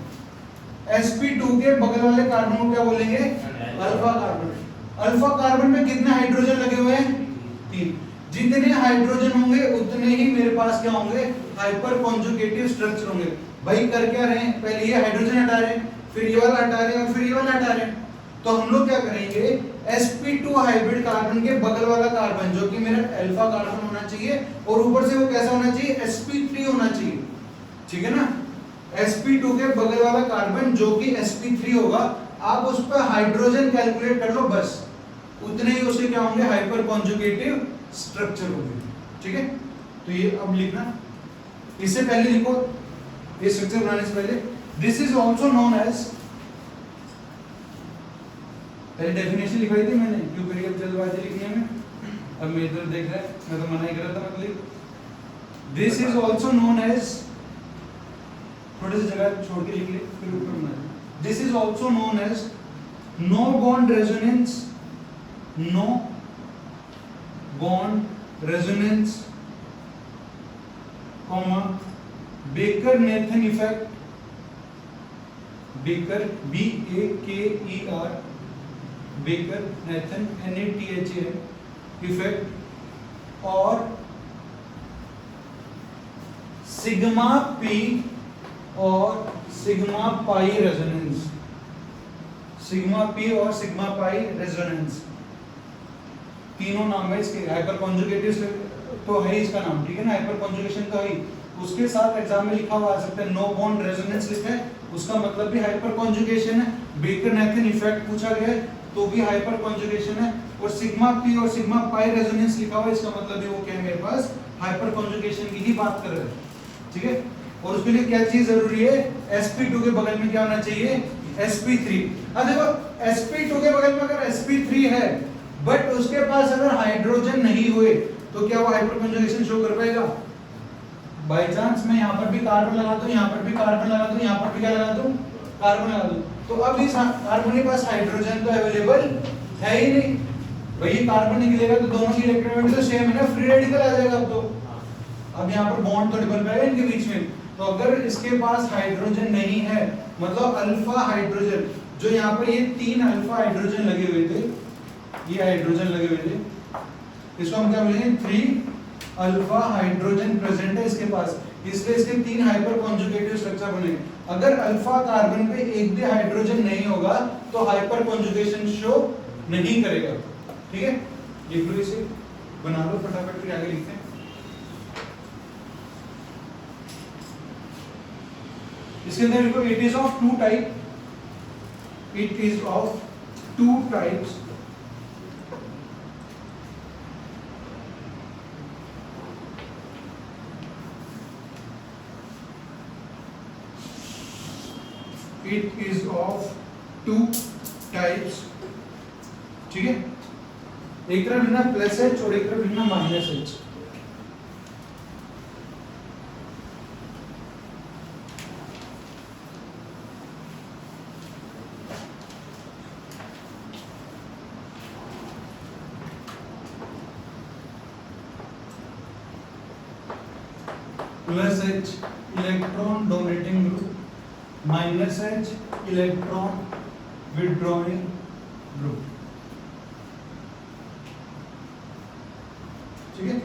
sp2 के बगल वाले कार्बन को क्या बोलेंगे, अल्फा कार्बन। अल्फा कार्बन में कितने हाइड्रोजन लगे हुए हैं, 3। जितने हाइड्रोजन होंगे उतने ही मेरे पास क्या होंगे, हाइपर कॉन्जुगेटिव स्ट्रक्चर होंगे। भाई कर क्या रहे हैं, पहले ये हाइड्रोजन हटा रहे हैं, फिर ये वाला हटा रहे हैं और फिर ये वाला हटा रहे हैं, तो हम लोग क्या करेंगे, sp2 हाइब्रिड कार्बन के बगल वाला कार्बन जो कि मेरा अल्फा कार्बन होना चाहिए, और ऊपर से वो कैसा होना चाहिए, sp3 होना चाहिए, ठीक है ना, sp2 के बगल वाला कार्बन जो कि sp3 होगा, आप उस पर हाइड्रोजन कैलकुलेट कर लो बस। उतने ही उसके क्या होंगे, हाइपर कॉन्जुगेटिव स्ट्रक्चर होंगे। ठीक है, तो ये अब लिखना, इससे पहले लिखो, ये स्ट्रक्चर बनाने से पहले, this is also known as, पहले डेफिनेशन लिखवाई थी मैंने, क्यों करिए अब जल्दबाजी लिखने में, अब मैं इधर देख रहा है, मैं तो मना ही कर रहा था, मतलब this is also known as, थोड़ी सी जगह छोड़ के लिख ले फिर ऊपर बना, this is also known as no bond resonance, no bond resonance, comma Baker Nathan effect, Baker BAKER, Baker Nathan NATHAN effect, और सिग्मा P और sigma pi resonance, sigma P और सिग्मा पाई रेजोनेंस, तीनों नाम है इसके। हाइपर कॉन्जुगेटिव तो है इसका नाम, ठीक है ना, हाइपर कॉन्जुगेशन तो है, उसके साथ एग्जाम में लिखा हुआ आ सकता है नो बॉन्ड रेजोनेंस लिखा है, उसका मतलब भी हाइपर कॉन्जुगेशन है। बेकर-नाथन इफेक्ट पूछा गया है तो भी हाइपर कॉन्जुगेशन है, और सिग्मा P और सिग्मा पाई रेजोनेंस लिखा हुआ है, इसका मतलब भी वो क्या है मेरे पास हाइपर कॉन्जुगेशन की ही बात कर रहे हैं। ठीक है, और उसके लिए क्या चीज जरूरी है, sp2 के बगल में क्या होना चाहिए, sp3। अब देखो sp2 के बगल में अगर sp3 है बट उसके पास अगर हाइड्रोजन नहीं हुए तो क्या वो हाइपर कॉन्जुगेशन शो कर पाएगा? बाय चांस मैं यहाँ पर भी कार्बन लगा दूं, यहाँ पर भी कार्बन लगा दूं, यहाँ पर भी क्या लगा दूं, कार्बन लगा दूं, तो अब इस कार्बन के पास हाइड्रोजन तो अवेलेबल है ही नहीं, भाई कार्बन निकलेगा तो दोनों की इलेक्ट्रोनेगेटिविटी तो सेम है ना, फ्री रेडिकल आ जाएगा। अब यहाँ पर बॉन्ड तो नहीं बन पाएगा इनके बीच में, तो अगर इसके पास हाइड्रोजन नहीं है, मतलब अल्फा हाइड्रोजन, जो यहाँ पर ये 3 अल्फा हाइड्रोजन लगे हुए थे, ये हाइड्रोजन लगे हुए थे, इसको हम क्या बोलेंगे, 3 अल्फा हाइड्रोजन प्रेजेंट है इसके पास, इसलिए इसके 3 हाइपर कॉन्जुगेटिव स्ट्रक्चर बने। अगर अल्फा कार्बन पे एक भी हाइड्रोजन नहीं होगा तो हाइपर कॉन्जुगेशन शो नहीं करेगा। ठीक है, लिख लो इसे, बना लो फटाफट, फिर आगे लिखते हैं। इसके अंदर लिखो it is of 2 type, it is of 2 types, it is of 2 types। ठीक है, एक तरफ लिखना प्लस H और एक तरफ लिखना minus H। Plus H electron donating group, minus H electron withdrawing group. ठीक है,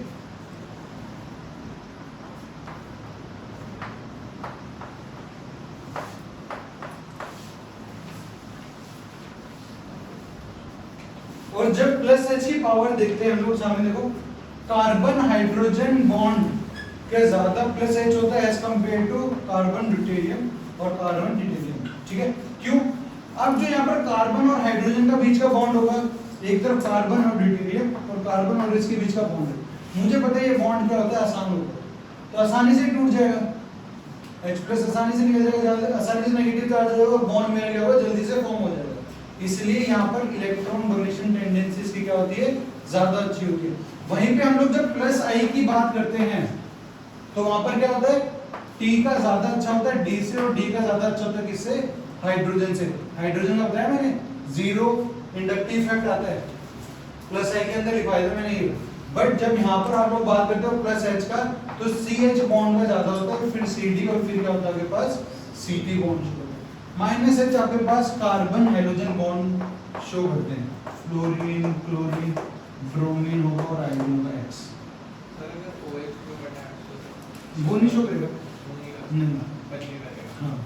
और जब प्लस H की पावर देखते हैं हम लोग, सामने देखो कार्बन हाइड्रोजन बॉन्ड क्या ज्यादा प्लस H होता है as compared to carbon deuterium और कार्बन ड्यूटेरियम। ठीक है, क्यों? अब जो यहाँ पर कार्बन और हाइड्रोजन का बीच का बॉन्ड होगा, एक तरफ कार्बन और ड्यूटेरियम और कार्बन और इसके बीच का बॉन्ड है, मुझे पता है ये बॉन्ड क्या होता है, आसान होता है, तो आसानी से टूट जाएगा, H+ आसानी से निकल जाएगा, आसानी से नेगेटिव चार्ज हो जाएगा, बॉन्ड में क्या होगा, जल्दी से फॉर्म हो जाएगा। इसलिए यहाँ पर इलेक्ट्रॉन डोनेशन टेंडेंसीज की क्या होती है, ज्यादा अच्छी होती है। वहीं पे हम लोग जब प्लस I की बात करते हैं तो वहां पर क्या होता है, T का ज्यादा अच्छा होता है D से, और D का ज्यादा अच्छा होता है किससे, हाइड्रोजन से। हाइड्रोजन का बताया मैंने, 0 इंडक्टिव इफेक्ट आता है, प्लस I के अंदर लिखवाया था मैंने ये। बट जब यहाँ पर आप लोग बात करते हो प्लस H का, तो CH बॉन्ड का ज्यादा होता है, फिर CD, और फिर क्या होता है आपके पास CT बॉन्ड शो होता है। माइनस H आपके पास कार्बन हाइड्रोजन बॉन्ड शो करते हैं, फ्लोरीन, क्लोरीन, ब्रोमीन होगा और आयोडीन होगा X। वो नहीं शो करेगा, नहीं, हाँ,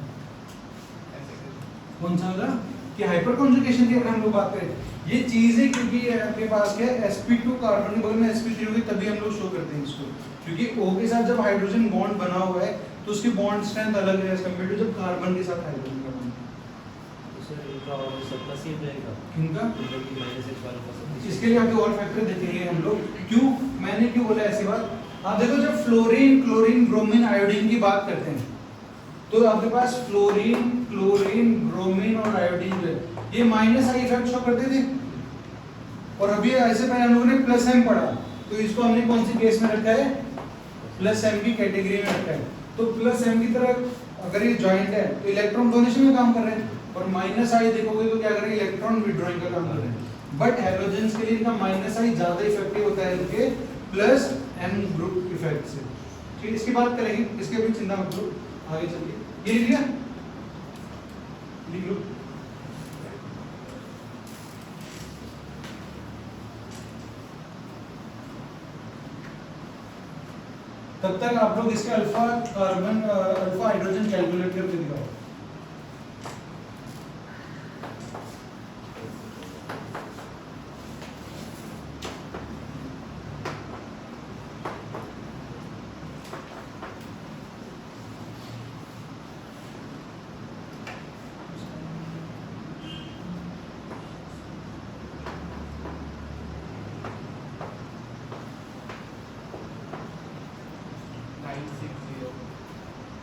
कौन सा होगा कि हाइपर कॉन्जुगेशन की अगर हम लोग बात करें, ये चीज है क्योंकि आपके पास क्या है, sp2 कार्बन के बगल में sp3 होगी, तभी हम लोग शो करते हैं इसको, क्योंकि O के साथ जब हाइड्रोजन बॉन्ड बना हुआ है तो उसकी बॉन्ड स्ट्रेंथ अलग है एज कंपेयर टू जब कार्बन के साथ हाइड्रोजन का बॉन्ड। अल्फा और सबका सेम रहेगा किनका? मतलब कि -x वाला का सब इसके लिए आपके और फैक्टर देखेंगे हम लोग। क्यों मैंने क्यों बोला ऐसी बात? आप देखो जब फ्लोरीन क्लोरीन ब्रोमीन आयोडीन की बात करते हैं तो आपके पास फ्लोरीन क्लोरीन ब्रोमीन और आयोडीन जो है ये माइनस आई इफेक्ट शो करते थे, और अभी ऐसे पहले हम लोगों ने प्लस एम पढ़ा, तो इसको हमने कौन सी केस में रखा है? प्लस एम की कैटेगरी में रखा है। तो प्लस एम की तरह अगर ये जॉइंट है तो इलेक्ट्रॉन डोनेशन में काम कर रहे हैं, और माइनस आई देखोगे तो क्या कर रहे हैं? इलेक्ट्रॉन विड्रॉइंग का काम कर रहे हैं। बट हैलोजेंस के लिए इनका माइनस आई ज्यादा इफेक्टिव होता है इनके प्लस एम ग्रुप इफेक्ट से। ठीक, इसकी बात करेंगे, इसके भी चिंता मत करो, आगे चलिए। ये लिख लिया, लिख लो। तब तक आप लोग इसके alpha carbon alpha hydrogen calculate करके दिखाओ।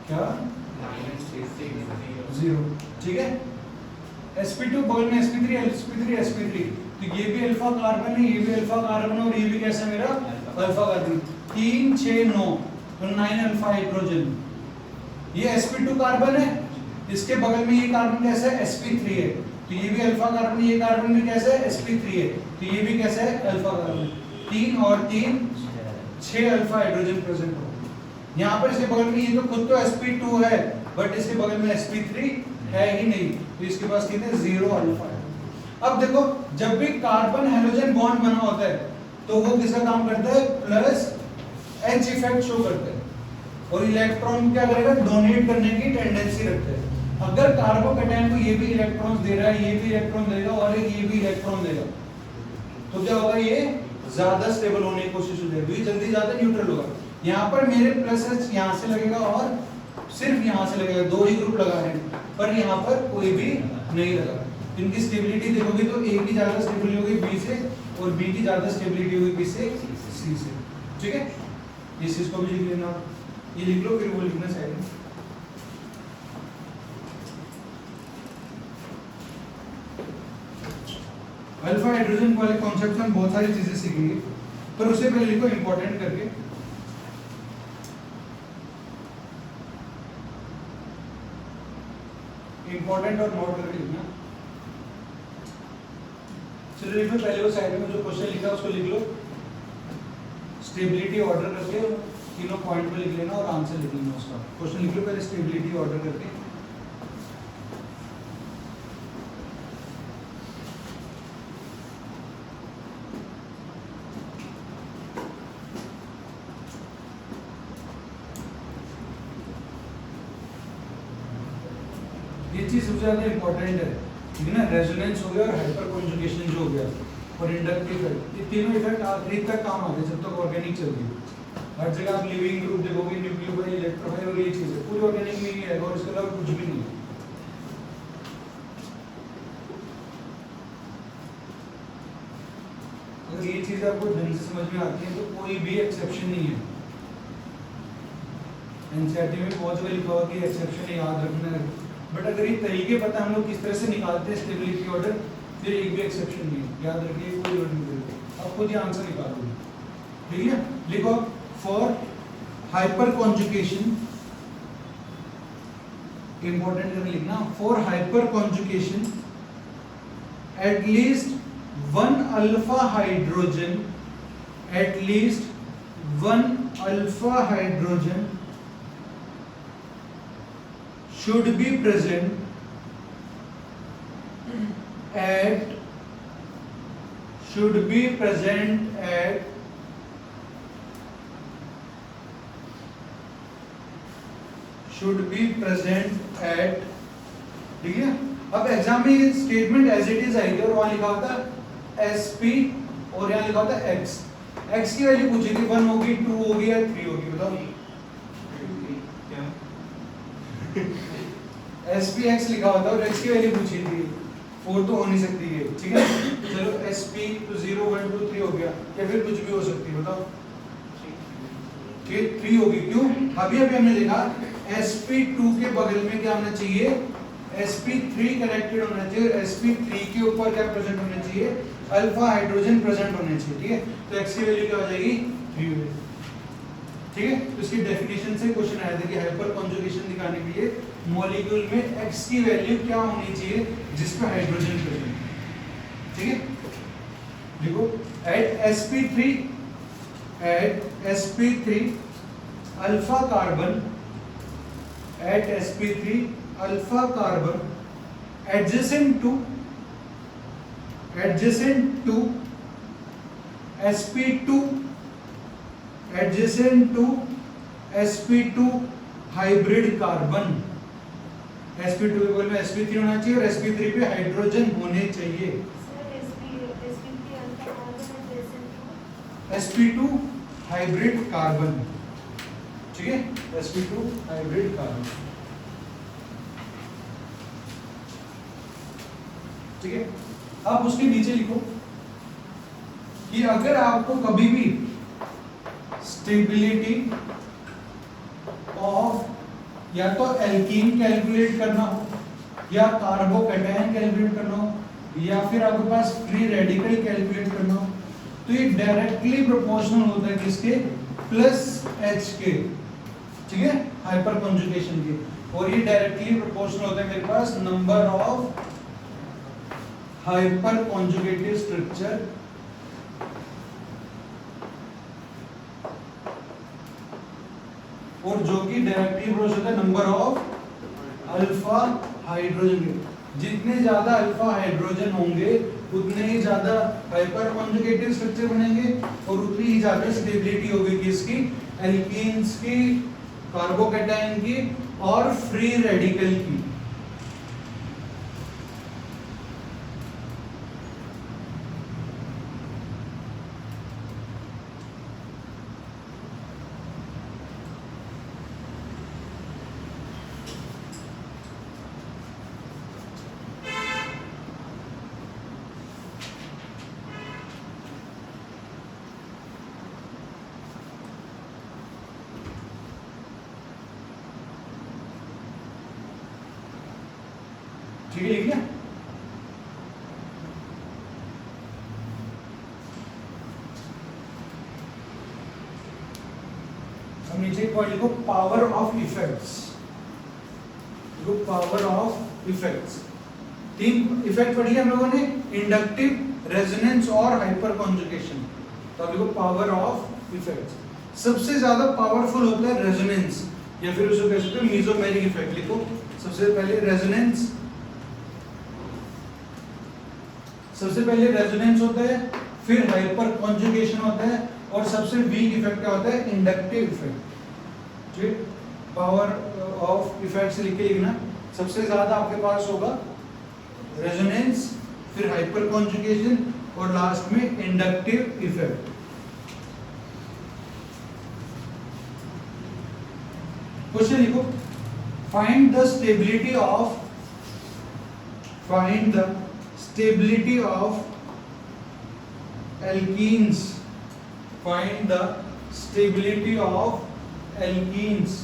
क्या? 0, ठीक है। sp2 बगल में sp3 sp3 sp3, तो ये भी अल्फा कार्बन है, ये भी अल्फा कार्बन है, और ये भी कैसा है मेरा अल्फा कार्बन। 3 6 9 तो 9 अल्फा हाइड्रोजन। ये sp2 कार्बन है, इसके बगल में ये कार्बन कैसा है? sp3 है, तो ये भी अल्फा कार्बन, ये कार्बन भी कैसा है? sp3 है, तो ये भी कैसा है? Alpha carbon. 3 और 3 6 अल्फा हाइड्रोजन प्रेजेंट हो। यहाँ पर इसके बगल में ये तो खुद तो sp2 है, बट इसके बगल में sp3 है ही नहीं, तो इसके पास कितने? 0 अल्फा है। अब देखो जब भी कार्बन हैलोजन बॉन्ड बना होता है तो वो किसका काम करता है? प्लस H इफेक्ट शो करता है, और इलेक्ट्रॉन क्या करेगा? डोनेट करने की टेंडेंसी रखता है। अगर कार्बोकैटायन को ये भी इलेक्ट्रॉन्स दे रहा है, ये भी इलेक्ट्रॉन देगा और ये भी इलेक्ट्रॉन देगा, तो क्या होगा? ये ज्यादा स्टेबल होने की कोशिश हो जाएगी, जल्दी ज्यादा न्यूट्रल होगा। यहाँ पर मेरे प्लस H यहाँ से लगेगा और सिर्फ यहाँ से लगेगा, 2 ही ग्रुप लगा है, पर यहाँ पर कोई भी नहीं लगा। इनकी स्टेबिलिटी देखोगे तो A की ज्यादा स्टेबिलिटी होगी B से, और B की ज्यादा स्टेबिलिटी होगी किससे? C से। ठीक है, इस चीज को भी लिख लेना, ये लिख लो, फिर वो लिखना साइड में। अल्फा हाइड्रोजन वाले कॉन्सेप्ट में बहुत सारी चीजें सीखेंगे, पर उससे पहले लिखो इंपॉर्टेंट करके। इंपॉर्टेंट और नोट करके लिखना। चलो लिखो, पहले वो साइड में जो क्वेश्चन लिखा उसको लिख लो, स्टेबिलिटी ऑर्डर करके तीनों पॉइंट पे लिख लेना और आंसर लिख लेना उसका। क्वेश्चन लिख लो पहले स्टेबिलिटी ऑर्डर करके। ये चीज सबसे ज्यादा इंपॉर्टेंट है, ठीक है ना? रेजोनेंस हो गया और हाइपर कॉन्जुगेशन जो हो गया और इंडक्टिव इफेक्ट, ये तीनों इफेक्ट आखिरी तक काम आते हैं जब तक ऑर्गेनिक चल रही है। हर जगह आप लिविंग ग्रुप देखोगे, न्यूक्लियोफाइल, इलेक्ट्रोफाइल, और ये चीज है पूरी ऑर्गेनिक में ही है, और इसके अलावा कुछ भी नहीं है। अगर ये चीज आपको ढंग से समझ में आती है तो कोई भी एक्सेप्शन नहीं है। एनसीईआरटी में बहुत जगह लिखा हुआ कि एक्सेप्शन याद रखना है, बट अगर ये तरीके पता हम लोग किस तरह से निकालते हैं स्टेबिलिटी ऑर्डर, फिर एक भी एक्सेप्शन नहीं है। याद रखिए, कोई जरूरत नहीं, आप खुद ही आंसर निकालोगे। ठीक है, लिखो फॉर हाइपर कॉन्जुगेशन, इंपॉर्टेंट करके लिखना, for hyper conjugation at least 1 alpha hydrogen, at least 1 alpha hydrogen should be present at should be present at should be present at ठीक है। अब एग्जाम में ये स्टेटमेंट एज इट इज आएगी और वहां लिखा होता है SP और यहाँ लिखा होता है X। X की वैल्यू पूछी थी 1 होगी, 2 होगी या 3 होगी, बताओ। SPX लिखा होता है और X की वैल्यू पूछी थी 4 तो हो नहीं सकती है, ठीक है। चलो sp तो 0 1 2 3 हो गया, या फिर कुछ भी हो सकती है, बताओ। ठीक 3 होगी, क्यों? अभी हमने देखा sp2 के बगल में क्या होना चाहिए, sp3 कनेक्टेड होना चाहिए, और sp3 के ऊपर क्या प्रेजेंट होना चाहिए, अल्फा हाइड्रोजन प्रेजेंट होने चाहिए, ठीक है। तो x की वैल्यू क्या हो जाएगी 3 हो जाएगी, ठीक है। तो इसकी डेफिनेशन से क्वेश्चन आया था कि हाइपर कॉन्जुगेशन दिखाने के लिए मॉलिक्यूल में x की वैल्यू क्या होनी चाहिए जिस पे हाइड्रोजन प्रेजेंट, ठीक है। देखो at sp3 alpha carbon adjacent to sp2 hybrid carbon, sp2 के बगल में sp3 होना चाहिए और sp3 पे हाइड्रोजन होने चाहिए। sp2 हाइब्रिड कार्बन, ठीक है, sp2 हाइब्रिड कार्बन, ठीक है। अब उसके नीचे लिखो कि अगर आपको कभी भी स्टेबिलिटी ऑफ या तो एल्कीन कैलकुलेट करना हो या कार्बोकैटायन कैलकुलेट करना हो या फिर आपके पास फ्री रेडिकल कैलकुलेट करना हो, तो ये डायरेक्टली प्रोपोर्शनल होता है किसके, प्लस एच के, ठीक है, हाइपर कॉन्जुगेशन के। और ये डायरेक्टली प्रोपोर्शनल होता है मेरे पास number of hyper conjugated structure और जो कि डायरेक्टली प्रोपोर्शनल होता है नंबर ऑफ अल्फा हाइड्रोजन के। जितने ज्यादा अल्फा हाइड्रोजन होंगे उतने ही ज्यादा हाइपर कॉन्जुगेटेड स्ट्रक्चर बनेंगे और उतनी ही ज्यादा स्टेबिलिटी होगी किसकी, एल्कीन्स की, कार्बोकैटायन की और फ्री रेडिकल की। ठीक है, लिख लिया। अब नीचे एक पॉइंट लिखो, पावर ऑफ इफेक्ट्स। देखो पावर ऑफ इफेक्ट्स, 3 इफेक्ट पढ़ी है हम लोगों ने, इंडक्टिव, रेजोनेंस और हाइपर कॉन्जुगेशन। तो अब देखो पावर ऑफ इफेक्ट्स। सबसे ज्यादा पावरफुल होता है रेजोनेंस या फिर उसको कह सकते हो मेसोमेरिक इफेक्ट। लिखो सबसे पहले रेजोनेंस, सबसे पहले रेजोनेंस होता है, फिर हाइपर कॉन्जुगेशन होता है और सबसे वीक इफेक्ट क्या होता है, इंडक्टिव इफेक्ट। ठीक, पावर ऑफ इफेक्ट्स लिख के लिखना। सबसे ज्यादा आपके पास होगा रेजोनेंस, फिर हाइपर कॉन्जुगेशन और लास्ट में इंडक्टिव इफेक्ट। क्वेश्चन लिखो, find the stability of alkenes, find the stability of alkenes।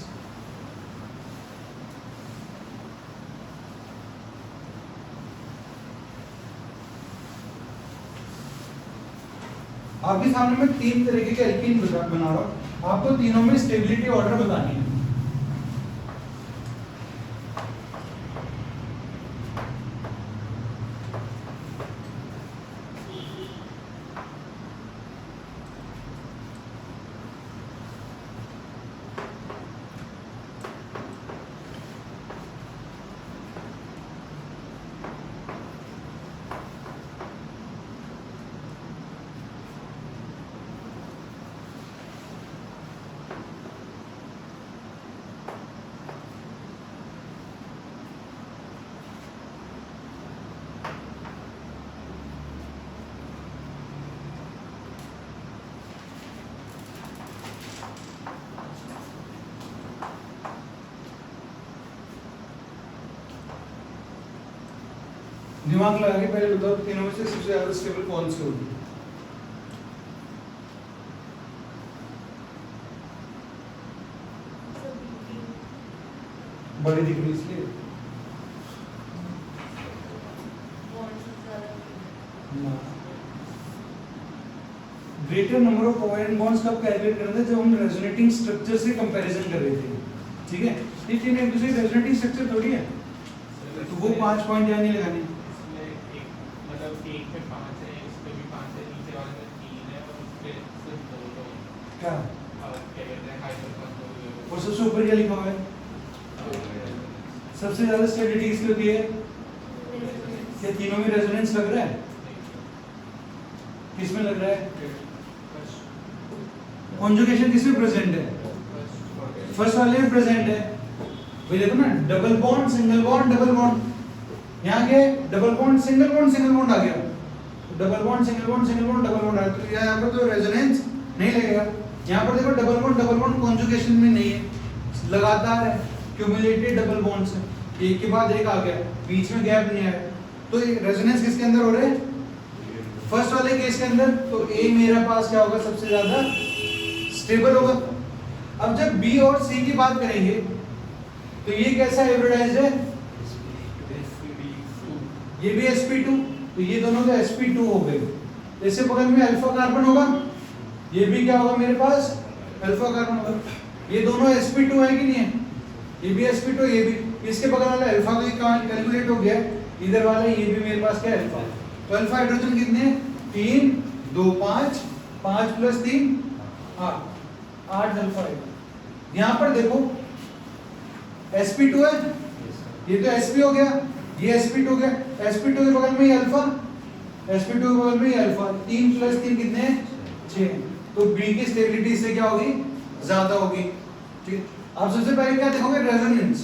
आपके सामने मैं 3 तरीके के एल्कीन बना रहा हूं, आपको तीनों में स्टेबिलिटी ऑर्डर बतानी है। दिमाग लगा के पहले बताओ तीनों में से सबसे ज्यादा स्टेबल कौन सी होगी? बड़ी दिख रही इसलिए greater number of covalent bonds कब कैलकुलेट कर रहे थे? जब हम रेजोनेटिंग स्ट्रक्चर से कंपैरिजन कर रहे थे, ठीक है? ये तीन एक दूसरे रेजोनेटिंग स्ट्रक्चर थोड़ी है, तो वो 5 पॉइंट यहाँ नहीं लगाने। इसमें एक मतलब एक पे 5 है, इस पे भी 5 है, नीचे वाले में 3 है और उस पे सिर्फ 2 क्या और क्या कहते हैं हाइपर कंट्रोल। और सबसे ऊपर क्या लिखा हुआ है? सबसे ज्यादा स्टेबिलिटी किसकी होती है? क्या तीनों में रेजोनेंस लग रहा है? किसमें लग रहा है? कॉन्जुगेशन किसमें प्रेजेंट है? फर्स्ट वाले में प्रेजेंट है। वही देखो ना, double bond single bond double bond, यहाँ के डबल बॉन्ड सिंगल बॉन्ड आ गया, double bond single bond double bond आ गया, तो यहाँ पर तो रेजोनेंस नहीं लगेगा। यहाँ पर देखो डबल बॉन्ड कॉन्जुगेशन में नहीं है, लगातार है, क्यूमुलेटेड डबल बॉन्ड्स है, एक के बाद एक आ गया, बीच में गैप नहीं आया, तो रेजोनेंस किसके अंदर हो रहे हैं? फर्स्ट वाले केस के अंदर। तो ए मेरा पास क्या होगा? सबसे ज्यादा स्टेबल होगा। अब जब बी और सी की बात करेंगे तो ये कैसा हाइब्रिडाइज्ड है? ये भी sp2, तो ये दोनों तो sp2 हो गए। जैसे बगल में अल्फा कार्बन होगा, ये भी क्या होगा मेरे पास? अल्फा कार्बन होगा। ये दोनों sp2 है कि नहीं है? ये भी sp2, ये भी, इसके बगल वाला अल्फा तो कैलकुलेट हो गया, इधर वाला ये भी मेरे पास क्या है? अल्फा। तो अल्फा हाइड्रोजन कितने हैं? 3 2 5 5 + 3 8 अल्फा है। यहाँ पर देखो sp2 है, ये तो sp हो गया, ये sp2 हो गया, sp2 के बगल में ये अल्फा, sp2 के बगल में ये अल्फा, 3 + 3 कितने हैं? 6। तो B की स्टेबिलिटी से क्या होगी? ज्यादा होगी, ठीक। आप सबसे पहले क्या देखोगे? रेजोनेंस,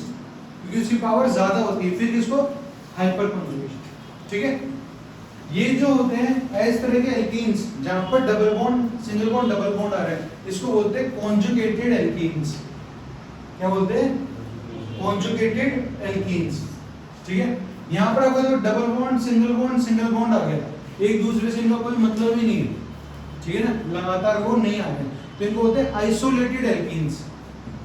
क्योंकि उसकी पावर ज्यादा होती है, फिर किसको? हाइपर कॉन्जुगेशन, ठीक है। ये जो होते हैं इस तरह के एल्कीन्स जहां पर double bond single bond double bond आ रहा है, इसको बोलते हैं कॉन्जुगेटेड एल्कीन्स। क्या बोलते हैं? कॉन्जुगेटेड एल्कीन्स, ठीक है। यहाँ पर अगर डबल बॉन्ड सिंगल बॉन्ड आ गया, एक दूसरे से इनका कोई मतलब ही नहीं है, ठीक है ना, लगातार वो नहीं आ रहे, तो इनको बोलते हैं आइसोलेटेड एल्कीन्स।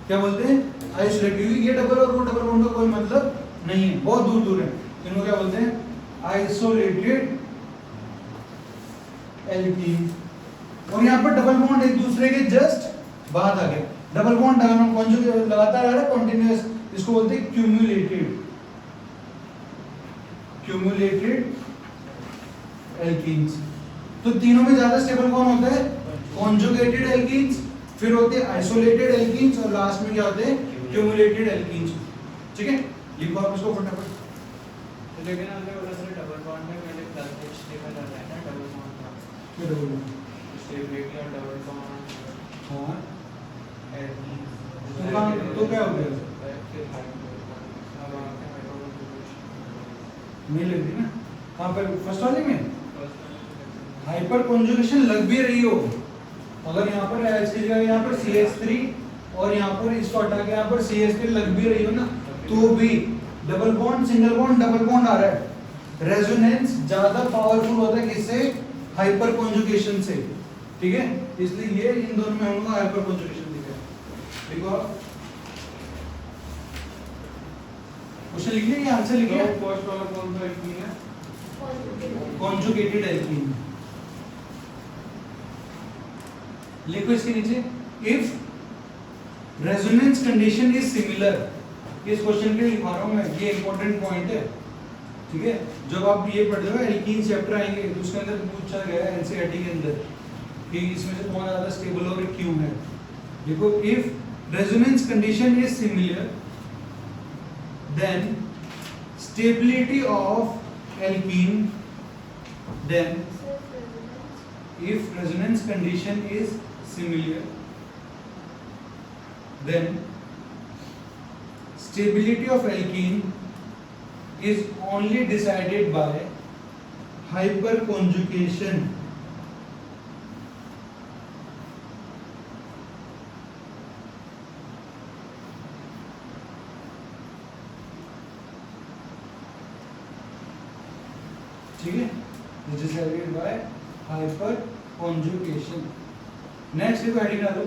क्या बोलते हैं? आइसोलेटेड, क्योंकि ये डबल और वो डबल बॉन्ड का कोई मतलब नहीं है, बहुत दूर दूर है, इनको क्या बोलते हैं? Isolated alkene. और यहाँ पर डबल बॉन्ड एक दूसरे के जस्ट बाद आ गया, डबल बॉन्ड कॉन्जुगेट लगातार आ रहा है, कंटीन्यूअस, इसको बोलते हैं क्यूमुलेटेड एल्कीन्स। तो तीनों में ज्यादा स्टेबल कौन होता है? कॉन्जुगेटेड एल्कीन्स, फिर होते हैं आइसोलेटेड एल्कीन्स, और लास्ट में क्या होते हैं? क्यूमुलेटेड एल्कीन्स, ठीक है। लिखो आप इसको फटाफट। तो लेकिन हमने बोला सर डबल बॉन्ड में पहले प्लस H स्टेबल आता है ना, डबल बॉन्ड का ये डबल बॉन्ड, स्टेबिलिटी और डबल बॉन्ड हाँ, एल्कीन तो क्या हो गया? फिर अब आते हैं नहीं लग रही ना, कहाँ पर? फर्स्ट वाले में हाइपर कॉन्जुगेशन लग भी रही हो, अगर यहाँ पर H की जगह यहाँ पर CH3 और यहाँ पर इसको हटा के यहाँ पर CH3 लग भी रही हो ना, तो भी double bond single bond double bond आ रहा है, रेजोनेंस ज्यादा पावरफुल होता है किससे? हाइपर कॉन्जुगेशन से, ठीक है। इसलिए ये इन दोनों में हम लोग हाइपर कॉन्जुगेशन दिखा है। देखो आप क्वेश्चन लिख लिया, आंसर लिख लिया। फर्स्ट वाला कौन सा एल्कीन है? Conjugated alkene. लिखो इसके नीचे, if resonance condition is similar, इस क्वेश्चन के लिए लिखा रहा हूं मैं, ये इंपॉर्टेंट पॉइंट है, ठीक है। जब आप ये पढ़ रहे हो एल्कीन चैप्टर आएंगे, उसके अंदर पूछा गया है एनसीईआरटी के अंदर कि इसमें से कौन ज्यादा स्टेबल और क्यों है। देखो, if resonance condition is similar then stability of alkene, then if resonance condition is similar, then stability of alkene is only decided by hyperconjugation. ठीक है, which is carried by hyperconjugation. Next देखो हेडिंग डालो,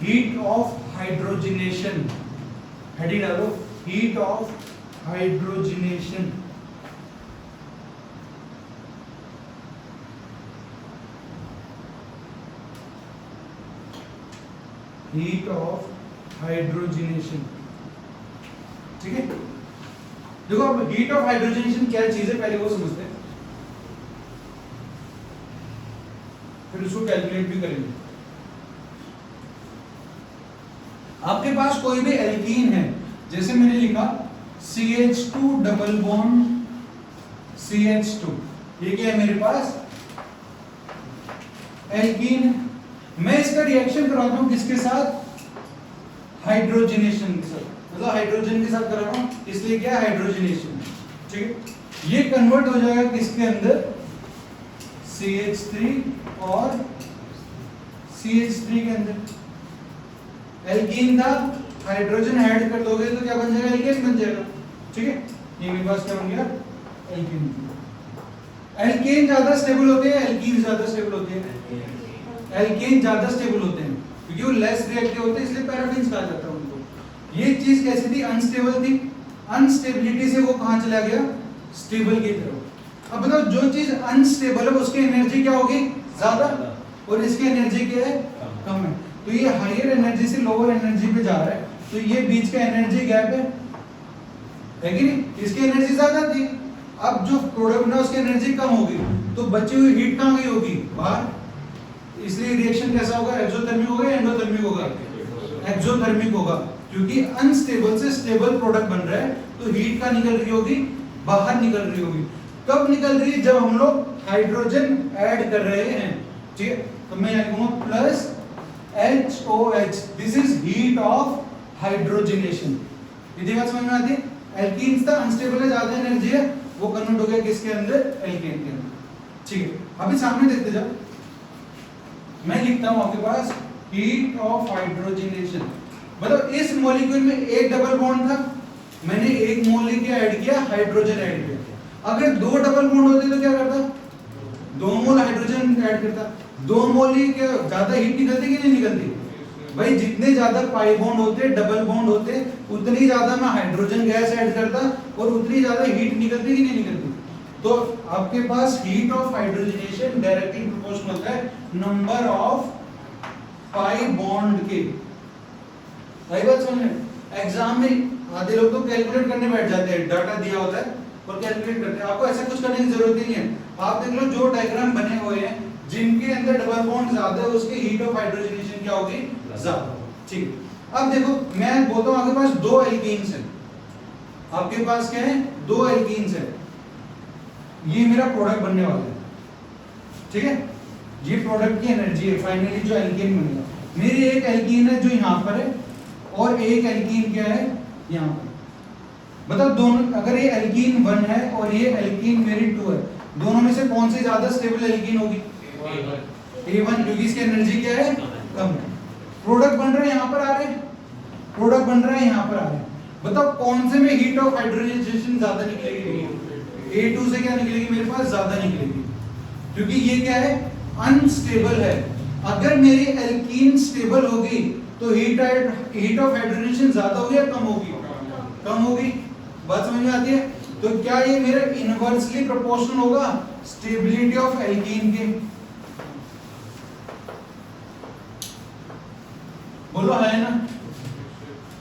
हीट ऑफ हाइड्रोजनेशन. हेडिंग डालो, heat of hydrogenation. Heat of hydrogenation. ठीक है, देखो अब हीट ऑफ हाइड्रोजनेशन क्या चीज है पहले वो समझते हैं, फिर उसको कैलकुलेट भी करेंगे. आपके पास कोई भी एल्कीन है, जैसे मैंने लिखा CH2 डबल बॉन्ड CH2, ये क्या है मेरे पास एल्कीन है. मैं इसका रिएक्शन कराता हूं किसके साथ, हाइड्रोजनेशन के साथ, मतलब हाइड्रोजन के साथ करा रहा हूं, इसलिए क्या हाइड्रोजनेशन. ठीक है, ये कन्वर्ट हो जाएगा किसके अंदर, CH3 और CH3 के अंदर. एल्कीन था, हाइड्रोजन ऐड कर दोगे तो क्या बन जाएगा, एल्केन बन जाएगा. ठीक है, ये मेरे पास क्या बन गया, एल्कीन. एल्केन ज्यादा स्टेबल होते हैं, एल्कीन ज्यादा स्टेबल होते हैं. एल्केन ज्यादा स्टेबल होते हैं क्योंकि वो लेस रिएक्टिव होते हैं, इसलिए पैराफिन्स कहा जाता है उनको. ये चीज कैसी थी, अनस्टेबल थी. अनस्टेबिलिटी से वो कहां चला गया, स्टेबल की तरफ. अब बताओ, जो चीज अनस्टेबल है उसकी एनर्जी क्या होगी, ज्यादा, और इसकी एनर्जी क्या है, कम है. तो ये हायर एनर्जी से लोअर एनर्जी पे जा रहा है, तो ये बीच का एनर्जी गैप है कि नहीं. इसकी एनर्जी ज्यादा थी, अब जो प्रोडक्ट ना उसकी एनर्जी कम होगी, तो बची हुई हीट कहां गई होगी, बाहर. इसलिए रिएक्शन कैसा होगा, एक्सोथर्मिक होगा या एंडोथर्मिक होगा, एक्सोथर्मिक होगा, क्योंकि अनस्टेबल से स्टेबल प्रोडक्ट बन रहा है, तो हीट का निकल रही होगी, बाहर निकल रही होगी. कब निकल रही है, जब हम लोग हाइड्रोजन ऐड कर रहे हैं. ठीक है, तो मैं यहां लिखूंगा plus HOH, this is heat of hydrogenation. ये बात समझ में आती है. एल्कीन्स था, अनस्टेबल है, ज्यादा एनर्जी है, वो कन्वर्ट हो गया किसके अंदर, एल्केन के अंदर. ठीक है, अभी सामने देखते जाओ. मैं लिखता हूं आपके पास हीट ऑफ हाइड्रोजनेशन. मतलब इस मॉलिक्यूल में एक डबल बॉन्ड था, मैंने एक मोल लेके ऐड किया, हाइड्रोजन ऐड किया. अगर दो डबल बॉन्ड होते तो क्या करता, 2 मोल हाइड्रोजन ऐड करता. 2 मोल ही क्या ज्यादा हीट निकलती कि नहीं निकलती भाई. जितने ज्यादा पाई बॉन्ड होते, डबल बॉन्ड होते, उतनी ज्यादा मैं हाइड्रोजन गैस ऐड करता और उतनी ज्यादा हीट निकलती कि नहीं निकलती. तो आपके पास heat of hydrogenation directly proportional होता है नंबर ऑफ पाई बॉन्ड के. सही बात समझ में. एग्जाम में आधे लोग तो कैलकुलेट करने बैठ जाते हैं, डाटा दिया होता है और कैलकुलेट करते हैं. आपको ऐसा कुछ करने की जरूरत ही नहीं है. आप देख लो जो डायग्राम बने हुए हैं, जिनके अंदर डबल बॉन्ड ज्यादा है, उसकी हीट ऑफ हाइड्रोजनेशन क्या होगी, ज्यादा. ठीक है, अब देखो मैं बोलता हूं आपके पास 2 एल्कीन्स हैं. आपके पास क्या है, 2 एल्कीन्स है. ये मेरा प्रोडक्ट बनने वाला है. ठीक है, ये प्रोडक्ट की एनर्जी है, फाइनली जो एल्कीन बनेगा. मेरी एक एल्कीन है जो यहां पर है, और एक एल्कीन क्या है, यहां पर. मतलब दोनों, अगर ये एल्कीन 1 है और ये एल्कीन मेरी 2 है, दोनों में से कौन सी ज्यादा स्टेबल एल्कीन होगी, A1, क्योंकि इसकी एनर्जी क्या है, कम है. प्रोडक्ट बन रहे हैं यहां पर आ रहे हैं, प्रोडक्ट बन रहा है यहां पर आ रहे हैं. बताओ कौन से में हीट ऑफ हाइड्रोजनेशन ज्यादा निकलेगी, A2 से क्या निकलेगी, मेरे पास ज्यादा निकलेगी, क्योंकि ये क्या है, अनस्टेबल है. अगर मेरी एल्कीन स्टेबल होगी तो हीट ऑफ हाइड्रोजनेशन ज्यादा होगी या कम होगी, कम होगी. बात समझ में आती है. तो क्या ये मेरा इनवर्सली प्रोपोर्शनल होगा स्टेबिलिटी ऑफ एल्कीन के, बोलो है ना.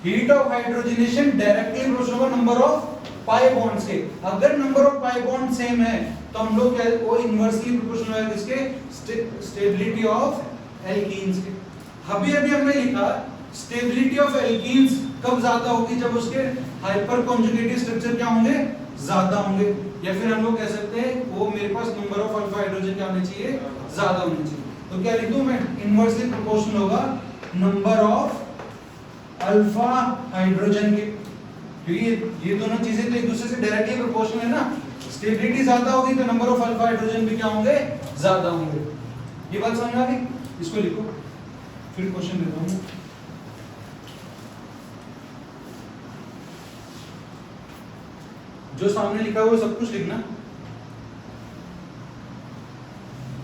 Heat of hydrogenation directly proportional होगा नंबर ऑफ पाई बॉन्ड से. अगर number of pi bond same है तो हम लोग क्या, वो इनवर्सली प्रोपोर्शनल है किसके, स्टेबिलिटी ऑफ एल्कीन्स के. अभी अभी हमने लिखा स्टेबिलिटी ऑफ एल्कीन्स कब ज्यादा होगी, जब उसके हाइपर कॉन्जुगेटिव स्ट्रक्चर क्या होंगे, ज्यादा होंगे. या फिर हम लोग कह सकते हैं वो मेरे पास नंबर ऑफ अल्फा हाइड्रोजन क्या होने चाहिए, ज्यादा होने चाहिए. तो क्या लिख दूं मैं, इनवर्सली प्रोपोर्शनल होगा नंबर ऑफ अल्फा हाइड्रोजन के, क्योंकि ये दोनों चीजें तो एक दूसरे से डायरेक्टली प्रोपोर्शनल है ना. स्टेबिलिटी ज्यादा होगी तो नंबर ऑफ अल्फा हाइड्रोजन भी क्या होंगे, ज्यादा होंगे. ये बात समझ में आ गई. इसको लिखो, फिर क्वेश्चन देता हूं. जो सामने लिखा है वो सब कुछ लिखना।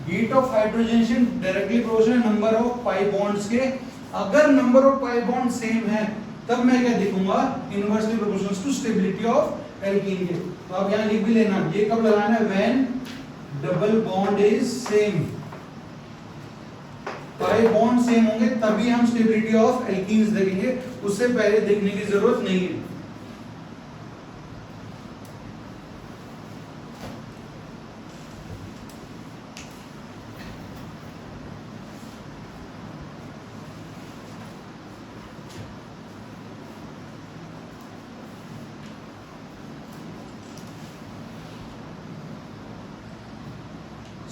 Heat of hydrogenation directly proportional number of pi bonds के। अगर number of pi bond same है तब मैं क्या लिखूंगा, inversely proportional to stability of alkene के। तो आप यहां लिख भी लेना, ये कब लगाना है, when double bond is same. Pi bond same होंगे तभी हम स्टेबिलिटी ऑफ एल्कीन्स देखेंगे, उससे पहले देखने की जरूरत नहीं है।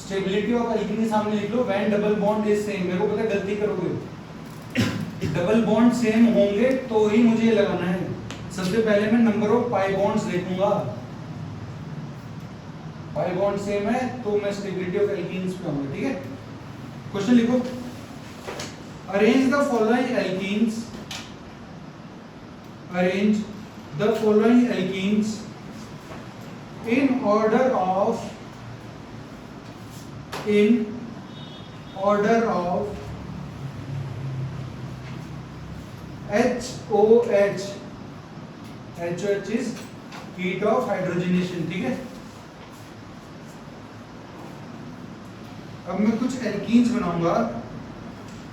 स्टेबिलिटी ऑफ एल्कीन के सामने लिख लो when double bond is same. मेरे को पता है गलती करोगे, डबल बॉन्ड सेम होंगे तो ही मुझे ये लगाना है। सबसे पहले मैं नंबर ऑफ पाई बॉन्ड्स देखूंगा, पाई बॉन्ड सेम है तो मैं स्टेबिलिटी ऑफ एल्कीन्स पे आऊंगा। ठीक है, क्वेश्चन लिखो, arrange the following alkenes, arrange the following alkenes in order of HOH। HOH is heat of hydrogenation। ठीक है, अब मैं कुछ एल्कीन्स बनाऊंगा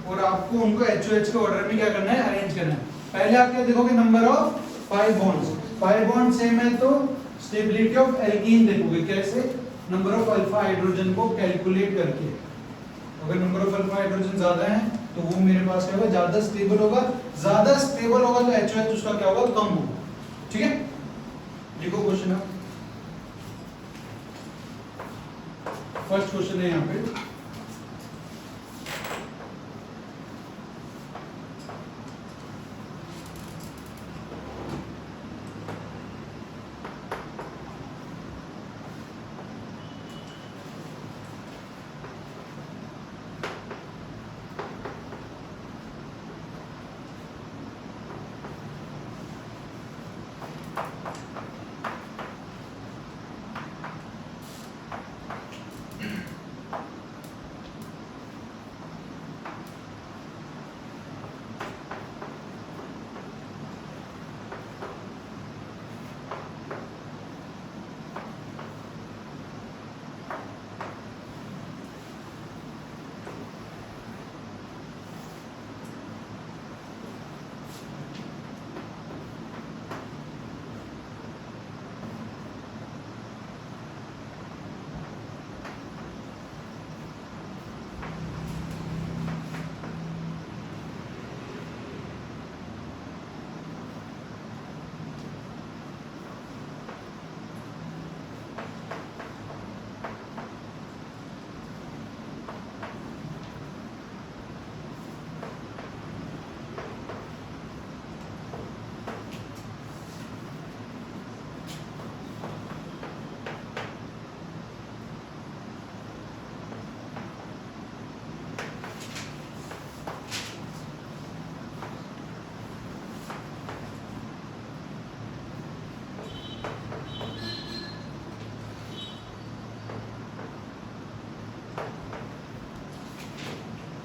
और आपको उनको HOH के ऑर्डर में क्या करना है, अरेंज करना है। पहले आप क्या देखोगे, number of pi bonds. Pi bond same है तो स्टेबिलिटी ऑफ एल्कीन देखोगे, कैसे, नंबर ऑफ अल्फा हाइड्रोजन को कैलकुलेट करके। अगर नंबर ऑफ अल्फा हाइड्रोजन ज्यादा है तो वो मेरे पास क्या होगा, ज्यादा स्टेबल होगा। ज्यादा स्टेबल होगा तो HOH उसका क्या होगा, कम होगा। ठीक है, देखो क्वेश्चन है, फर्स्ट क्वेश्चन है यहाँ पे,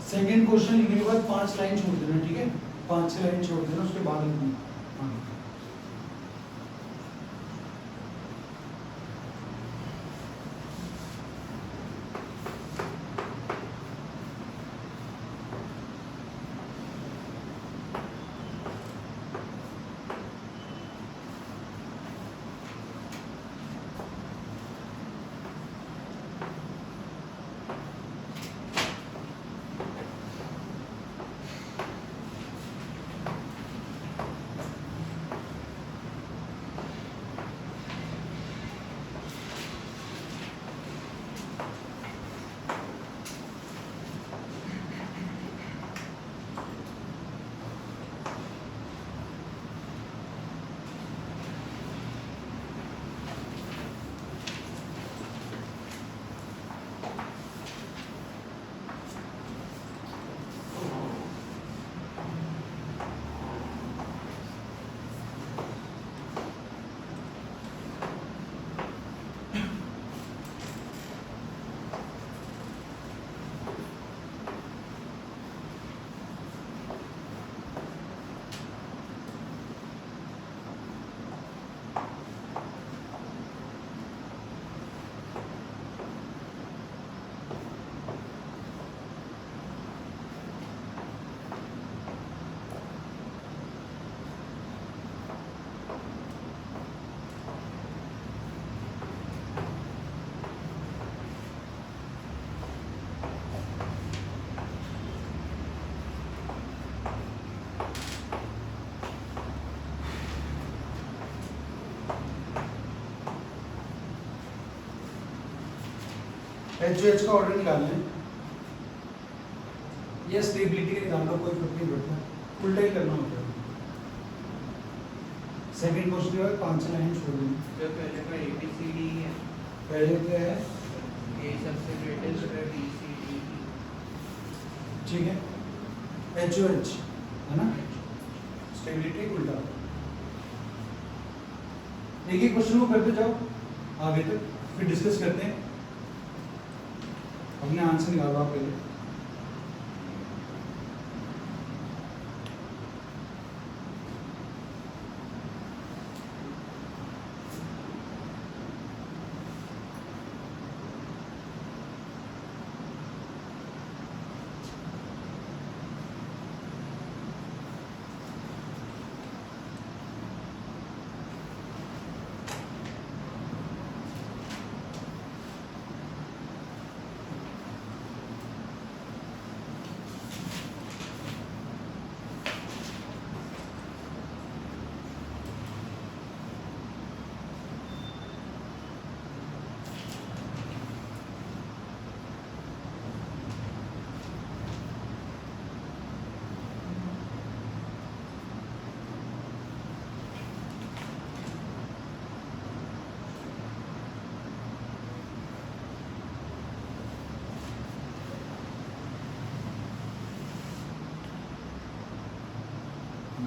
सेकेंड क्वेश्चन लिखने के बाद 5 लाइन छोड़ देना। ठीक है, 5-6 लाइन छोड़ देना, उसके बाद लिखना। हाँ, HOH का ऑर्डर निकालना है या स्टेबिलिटी का निकालना, कोई फर्क नहीं पड़ता, उल्टा ही करना होता है। सेकंड क्वेश्चन के बाद 5 लाइन छोड़ देंगे। जो पहले का ABCD है, पहले क्या है, A सबसे ग्रेटेस्ट है, BCD, ठीक है, HOH है ना, स्टेबिलिटी उल्टा। एक एक क्वेश्चन को करते जाओ आगे तक, फिर डिस्कस करते हैं। अपने आंसर निकालो आप पहले।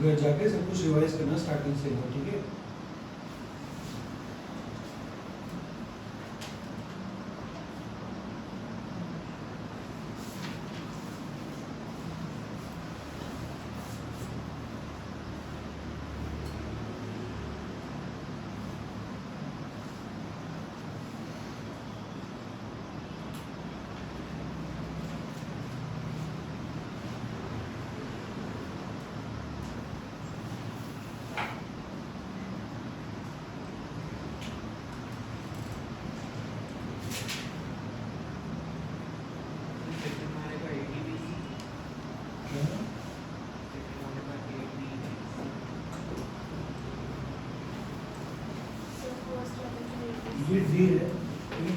घर जाके सब कुछ रिवाइज करना स्टार्टिंग से हो, ठीक है। सेकंड वाले का ADBC, सेकंड वाले का AB, ये डी है, ठीक है,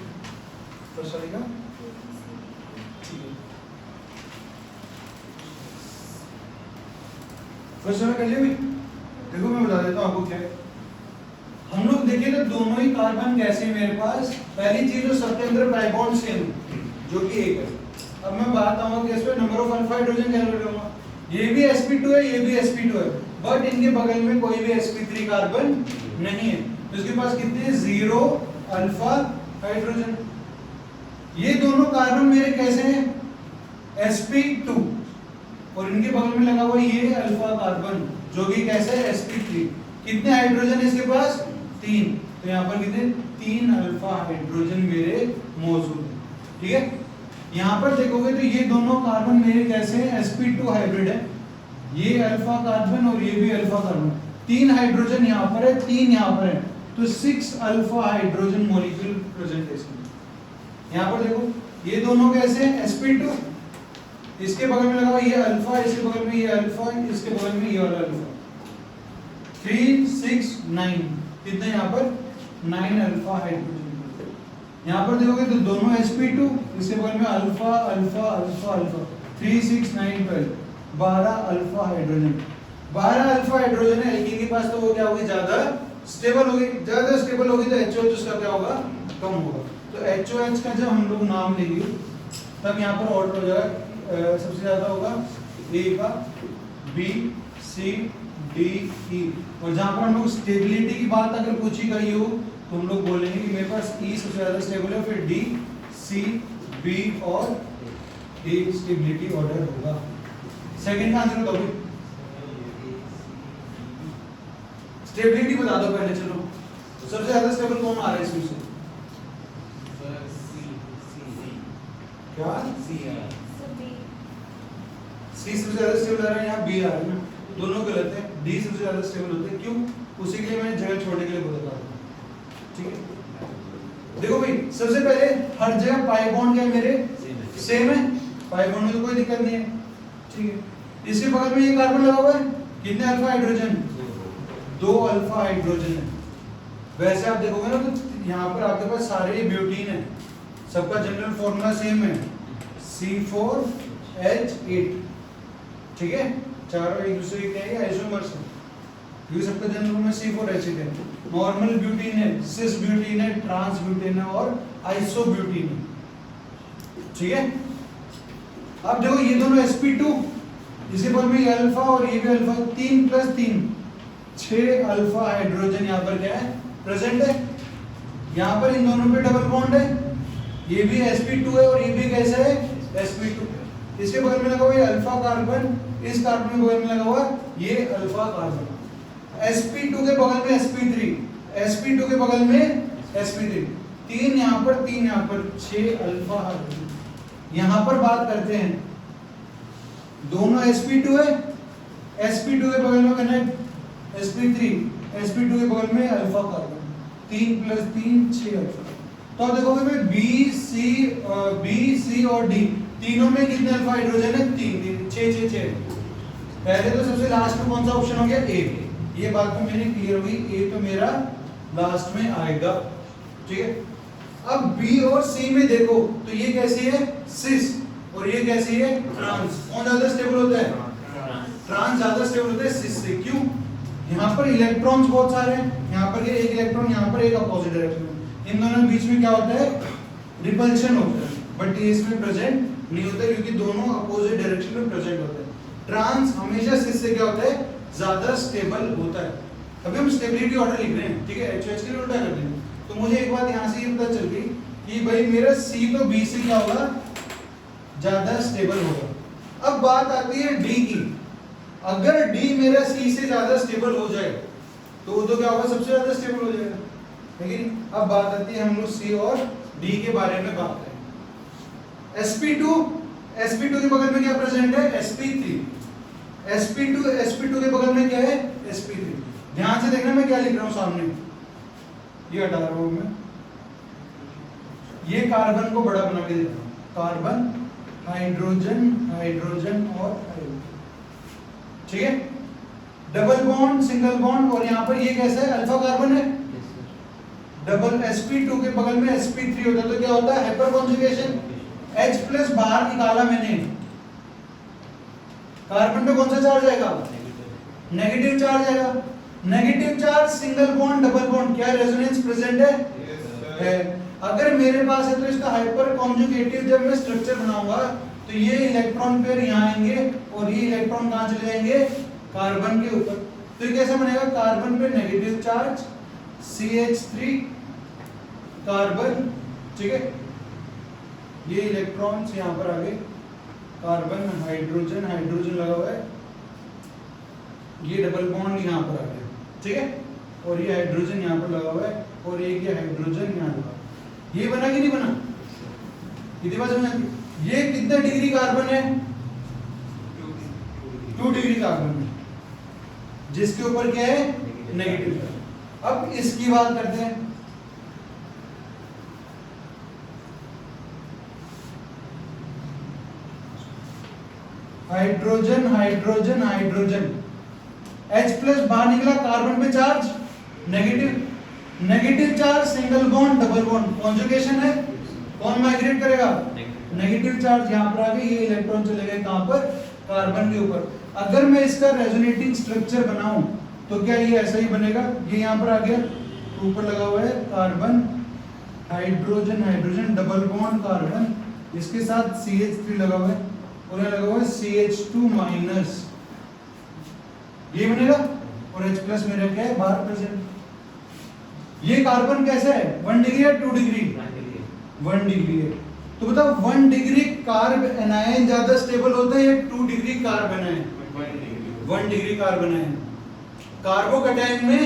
फर्स्ट वाले का, ठीक है। फर्स्ट वाला कर लिया भाई। देखो मैं बता देता हूँ आपको क्या है। हम लोग देखें तो दोनों ही कार्बन कैसे हैं मेरे पास। पहली चीज जो सबके अंदर पाई बॉन्ड सेम है, जो कि एक है। अब मैं बात आऊंगा कि इसमें number of alpha hydrogen calculate करूंगा। ये भी sp2 है, ये भी sp2 है, बट इनके बगल में कोई भी sp3 कार्बन नहीं है, तो इसके पास कितने 0 अल्फा हाइड्रोजन। ये दोनों कार्बन मेरे कैसे हैं sp2, और इनके बगल में लगा हुआ ये अल्फा कार्बन जो कि कैसे है sp3। कितने हाइड्रोजन है इसके पास 3, तो यहाँ पर कितने 3 अल्फा हाइड्रोजन मेरे मौजूद है, ठीक है। यहाँ पर देखोगे तो ये दोनों कार्बन मेरे कैसे हैं sp2 हाइब्रिड है, ये अल्फा कार्बन और ये भी अल्फा कार्बन। 3 हाइड्रोजन यहाँ पर है, 3 यहाँ पर है, तो 6 अल्फा हाइड्रोजन मॉलिक्यूल प्रेजेंट है इसमें। यहाँ पर देखो ये दोनों कैसे हैं sp2, इसके बगल में लगा हुआ ये अल्फा, इसके बगल में ये अल्फा, इसके बगल में ये वाला अल्फा। 3 6 9, कितने यहाँ पर 9 अल्फा हाइड्रोजन। यहाँ पर देखोगे तो दोनों sp2, इसके बगल में alpha alpha alpha alpha, 3 6 9 12, 12 alpha hydrogen. 12 alpha hydrogen है, एल्कीन के पास, तो वो क्या होगी ज्यादा स्टेबल होगी। ज्यादा स्टेबल होगी तो HOH उसका क्या होगा कम होगा। तो HOH का जब हम लोग नाम लेंगे तब यहाँ पर ऑर्डर हो जाएगा, सबसे ज्यादा होगा A का, B C D E, और जहाँ पर हम लोग स्टेबिलिटी की बात अगर पूछी गई हो तो हम लोग बोलेंगे कि मेरे पास E सबसे ज्यादा स्टेबल है, फिर D C B और A स्टेबिलिटी ऑर्डर होगा। सेकंड का आंसर बताओ, स्टेबिलिटी बता दो पहले। चलो सबसे ज्यादा स्टेबल कौन आ रहा है इसमें से, क्या C सबसे ज्यादा स्टेबल आ रहा है, यहाँ B आ रहा है ना, दोनों गलत है। D सबसे ज्यादा स्टेबल होते हैं, क्यों, उसी के लिए मैंने जगह छोड़ने के लिए बोला था, ठीक है। देखो भाई सबसे पहले हर जगह पाई बॉन्ड क्या है मेरे सेम है, पाई बॉन्ड में तो कोई दिक्कत नहीं है, ठीक है। इसके बगल में ये कार्बन लगा हुआ है, कितने अल्फा हाइड्रोजन 2 अल्फा हाइड्रोजन है। वैसे आप देखोगे ना तो यहाँ पर आपके पास सारे ब्यूटीन है, सबका जनरल फॉर्मूला सेम है, C4H8, ठीक है, चारों एक दूसरे के क्या है, आइसोमर्स है, क्योंकि सबका जनरल फॉर्मूला C4H8 है। नॉर्मल ब्यूटीन है, सिस ब्यूटीन है, ट्रांस ब्यूटीन है और आइसो ब्यूटीन है, ठीक है। अब देखो ये दोनों sp2, इसी पर भी अल्फा और ये भी अल्फा, 3 + 3 6 अल्फा हाइड्रोजन यहाँ पर क्या है, प्रेजेंट है। यहाँ पर इन दोनों पे डबल बॉन्ड है, ये भी sp2 है और ये भी कैसा है, sp2। इसके बगल में लगा हुआ ये अल्फा कार्बन, इस कार्बन के बगल में लगा हुआ ये अल्फा कार्बन, sp2 के बगल में sp3, sp2 के बगल में sp3, 3 यहाँ पर 3 यहाँ पर, 6 अल्फा हाइड्रोजन। यहाँ पर बात करते हैं, दोनों sp2 है, sp2 के बगल में करना है sp3, sp2 के बगल में अल्फा कार्बन, 3 + 3 6 अल्फा। तो अब देखोगे भाई B, C और D तीनों में कितने अल्फा हाइड्रोजन है, 3 6 6। पहले तो सबसे लास्ट में कौन सा ऑप्शन हो गया, A। ये बात तो मेरी क्लियर होगी, A तो मेरा लास्ट में आएगा, ठीक है। अब B और C में देखो तो ये कैसी है, सिस, और ये कैसी है, ट्रांस। कौन ज्यादा स्टेबल होता है, ट्रांस ज्यादा स्टेबल होता है सिस से। क्यों, यहाँ पर इलेक्ट्रॉन्स बहुत सारे हैं, यहाँ पर ये एक इलेक्ट्रॉन, यहाँ पर एक अपोजिट डायरेक्शन में, इन दोनों के बीच में क्या होता है, रिपल्शन होता है, बट ये इसमें प्रेजेंट नहीं होता क्योंकि दोनों अपोजिट डायरेक्शन में प्रेजेंट होते हैं। ट्रांस हमेशा सिस से क्या होता है, ज्यादा स्टेबल होता है। अभी हम स्टेबिलिटी ऑर्डर लिख रहे हैं, ठीक है, HH के लिए उल्टा कर देंगे। तो मुझे एक बात यहाँ से ये पता चल गई कि भाई मेरा C तो B से क्या होगा, ज्यादा स्टेबल होगा। अब बात आती है D की, अगर D मेरा C से ज्यादा स्टेबल हो जाए तो वो तो क्या होगा, सबसे ज्यादा स्टेबल हो जाएगा। लेकिन अब बात आती है, हम लोग C और D के बारे में बात करें। sp2 के बगल में क्या प्रेजेंट है, sp3, sp2 के बगल में क्या है, sp3। ध्यान से देखना मैं क्या लिख रहा हूं सामने, ये हटा रहा हूं मैं, ये कार्बन को बड़ा बना के देख रहा हूं, कार्बन हाइड्रोजन हाइड्रोजन और हाइड्रोजन, ठीक है, डबल बॉन्ड सिंगल बॉन्ड, और यहाँ पर ये कैसा है, अल्फा कार्बन है, डबल sp2 के बगल में sp3 होता है, तो क्या होता है, हाइपर कॉन्जुगेशन। H+ बाहर निकाला मैंने, कार्बन पे कौन सा चार्ज आएगा, नेगेटिव चार्ज आएगा। Negative charge, single bond, double bond, क्या रेजोनेंस प्रेजेंट है? अगर मेरे पास है तो इसका हाइपर कॉन्जुगेटिव जब मैं स्ट्रक्चर बनाऊंगा तो ये इलेक्ट्रॉन पेयर यहाँ आएंगे और ये इलेक्ट्रॉन कहाँ चले जाएंगे, कार्बन के ऊपर। तो ये कैसे बनेगा, कार्बन पे नेगेटिव चार्ज, CH3 कार्बन, ठीक है, ये इलेक्ट्रॉन्स यहाँ पर आ गए, कार्बन हाइड्रोजन हाइड्रोजन लगा हुआ है, ये डबल बॉन्ड यहाँ पर आ गया, ठीक है, और ये हाइड्रोजन यहाँ पर लगा हुआ है, और एक ये हाइड्रोजन यहाँ लगा। ये बना कि नहीं बना, कितनी बात समझ आती? ये कितना डिग्री कार्बन है, 2 डिग्री कार्बन है, जिसके ऊपर क्या है, नेगेटिव। अब इसकी बात करते हैं, हाइड्रोजन हाइड्रोजन हाइड्रोजन, H+ बाहर निकला, कार्बन पे charge negative, negative charge, single bond, double bond, conjugation है, कौन माइग्रेट करेगा, नेगेटिव चार्ज यहाँ पर आ गए, ये इलेक्ट्रॉन चले गए कहाँ पर, कार्बन के ऊपर। अगर मैं इसका रेजोनेटिंग स्ट्रक्चर बनाऊं तो क्या ये ऐसा ही बनेगा, ये यहाँ पर आ गया, ऊपर लगा हुआ है carbon hydrogen hydrogen double bond carbon, इसके साथ CH3 लगा हुआ है, और यहाँ लगा हुआ है CH2-, ये बनेगा, और H+ मेरा क्या है, बाहर प्रेजेंट। ये कार्बन कैसा है, 1 डिग्री या 2 डिग्री, 1 डिग्री है। तो बताओ 1 डिग्री कार्ब एनायन ज्यादा स्टेबल होता है या 2 degree carb anion, 1 degree carb anion. Carbocation में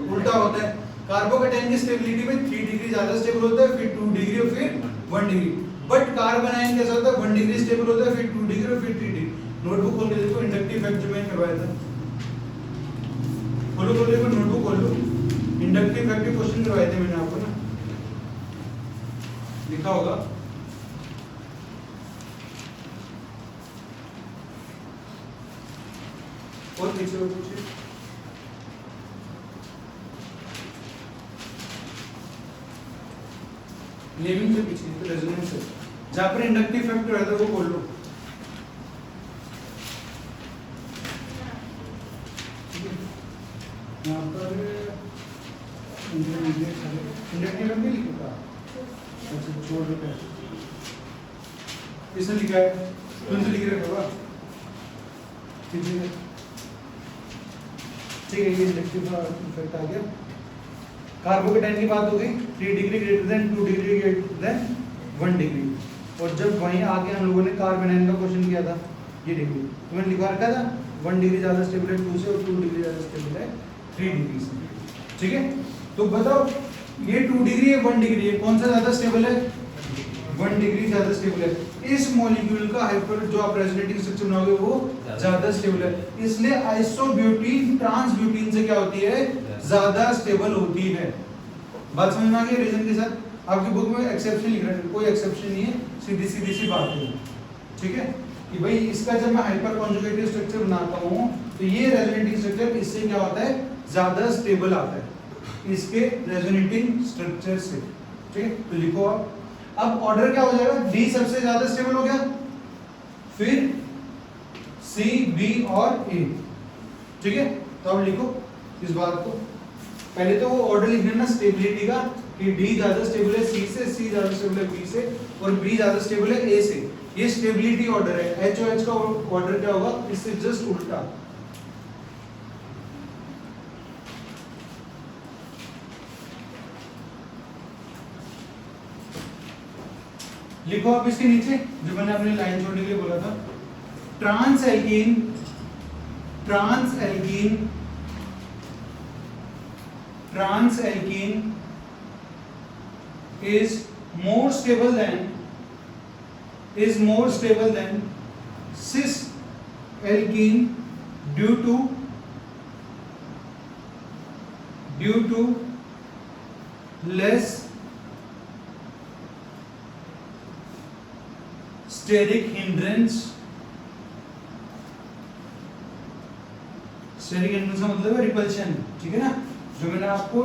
उल्टा होता है, कार्बोकैटायन की स्टेबिलिटी में 3 डिग्री ज्यादा स्टेबल होता है, फिर 2 डिग्री और फिर 1 डिग्री। बट कार्बन आयन कैसा होता है, 1 डिग्री स्टेबल होता है, फिर 2 डिग्री और फिर 3 डिग्री। नोटबुक खोल के देखो, इंडक्टिव इफेक्ट जो मैंने करवाया था, खोलो खोलो देखो, नोटबुक खोल लो, इंडक्टिव इफेक्ट के क्वेश्चन करवाए थे मैंने आपको ना, लिखा होगा। और पीछे और पूछिए, नेमिंग से पीछे रेजोनेंस है, जहां पर इंडक्टिव फैक्टर रहता है वो बोल लो। यहाँ पर इंडक्टिव में लिखा, अच्छा छोड़ देते हैं, इसने लिखा है, तुमसे लिख रहे होगा, ठीक है ठीक है, ये इंडक्टिव का इफेक्ट आ गया। कार्बोकेटाइन की बात हो गई, 3 degree greater than 2 degree greater than 1 degree, और जब वहीं आके हम लोगों ने कार्बोनाइन का क्वेश्चन किया था, ये डिग्री तो मैंने लिखवा रखा था 1 डिग्री ज़्यादा स्टेबल है 2 से, और 2 डिग्री ज़्यादा स्टेबल है 3 डिग्री से, ठीक है। तो बताओ ये 2 डिग्री है 1 डिग्री है, कौन सा ज़्यादा स्टेबल है? 1 डिग्री ज़्यादा स्टेबल है। इस मॉलिक्यूल का हाइपर जो आप रेजोनेटिंग स्ट्रक्चर बनाओगे वो ज़्यादा स्टेबल है, इसलिए आइसोब्यूटीन ट्रांसब्यूटीन से क्या होती है? ज़्यादा स्टेबल होती है। बात समझ में आ गई रीजन के साथ? आपकी बुक में एक्सेप्शन लिख रहे हैं, कोई एक्सेप्शन नहीं है, सीधी सी बात है, ठीक है, कि भाई इसका जब मैं हाइपर कॉन्जुगेटिव स्ट्रक्चर बनाता हूँ तो ये रेजोनेटिंग स्ट्रक्चर इससे क्या होता है? ज़्यादा स्टेबल आता है इसके रेजोनेटिंग स्ट्रक्चर से, ठीक है। तो लिखो आप, अब ऑर्डर क्या हो जाएगा? डी सबसे ज्यादा स्टेबल हो गया, फिर सी, बी और ए, ठीक है। तो अब लिखो इस बात को, पहले तो वो ऑर्डर लिखना ना स्टेबिलिटी का, कि डी ज्यादा स्टेबल है सी से, सी ज्यादा स्टेबल है बी से, और बी ज्यादा स्टेबल है ए से। ये स्टेबिलिटी ऑर्डर है। एच ओ एच का ऑर्डर क्या होगा? इससे जस्ट उल्टा। लिखो आप इसके नीचे जो मैंने अपनी लाइन छोड़ने के लिए बोला था, trans alkene is more stable than cis alkene due to less steric hindrance का मतलब है रिपल्शन, ठीक है ना। जो मैंने आपको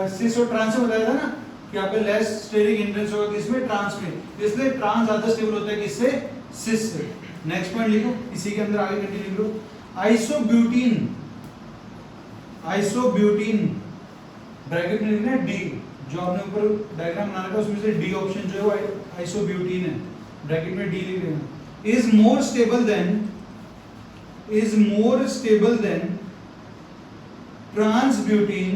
सिस और ट्रांस में बताया था ना कि यहाँ पे लेस स्टेरिक हिंड्रेंस होगा किसमें? ट्रांस में, इसलिए ट्रांस ज्यादा स्टेबल होता है किससे? सिस से। नेक्स्ट पॉइंट लिखो, इसी के अंदर आगे कंटिन्यू लिख लो। आइसोब्यूटीन ब्रैकेट में लिखना है डी, जो आपने ऊपर डायग्राम बना रखा है उसमें से डी ऑप्शन जो है वो आइसोब्यूटीन है, ब्रैकेट में डी लिख देना। Is more stable than transbutene,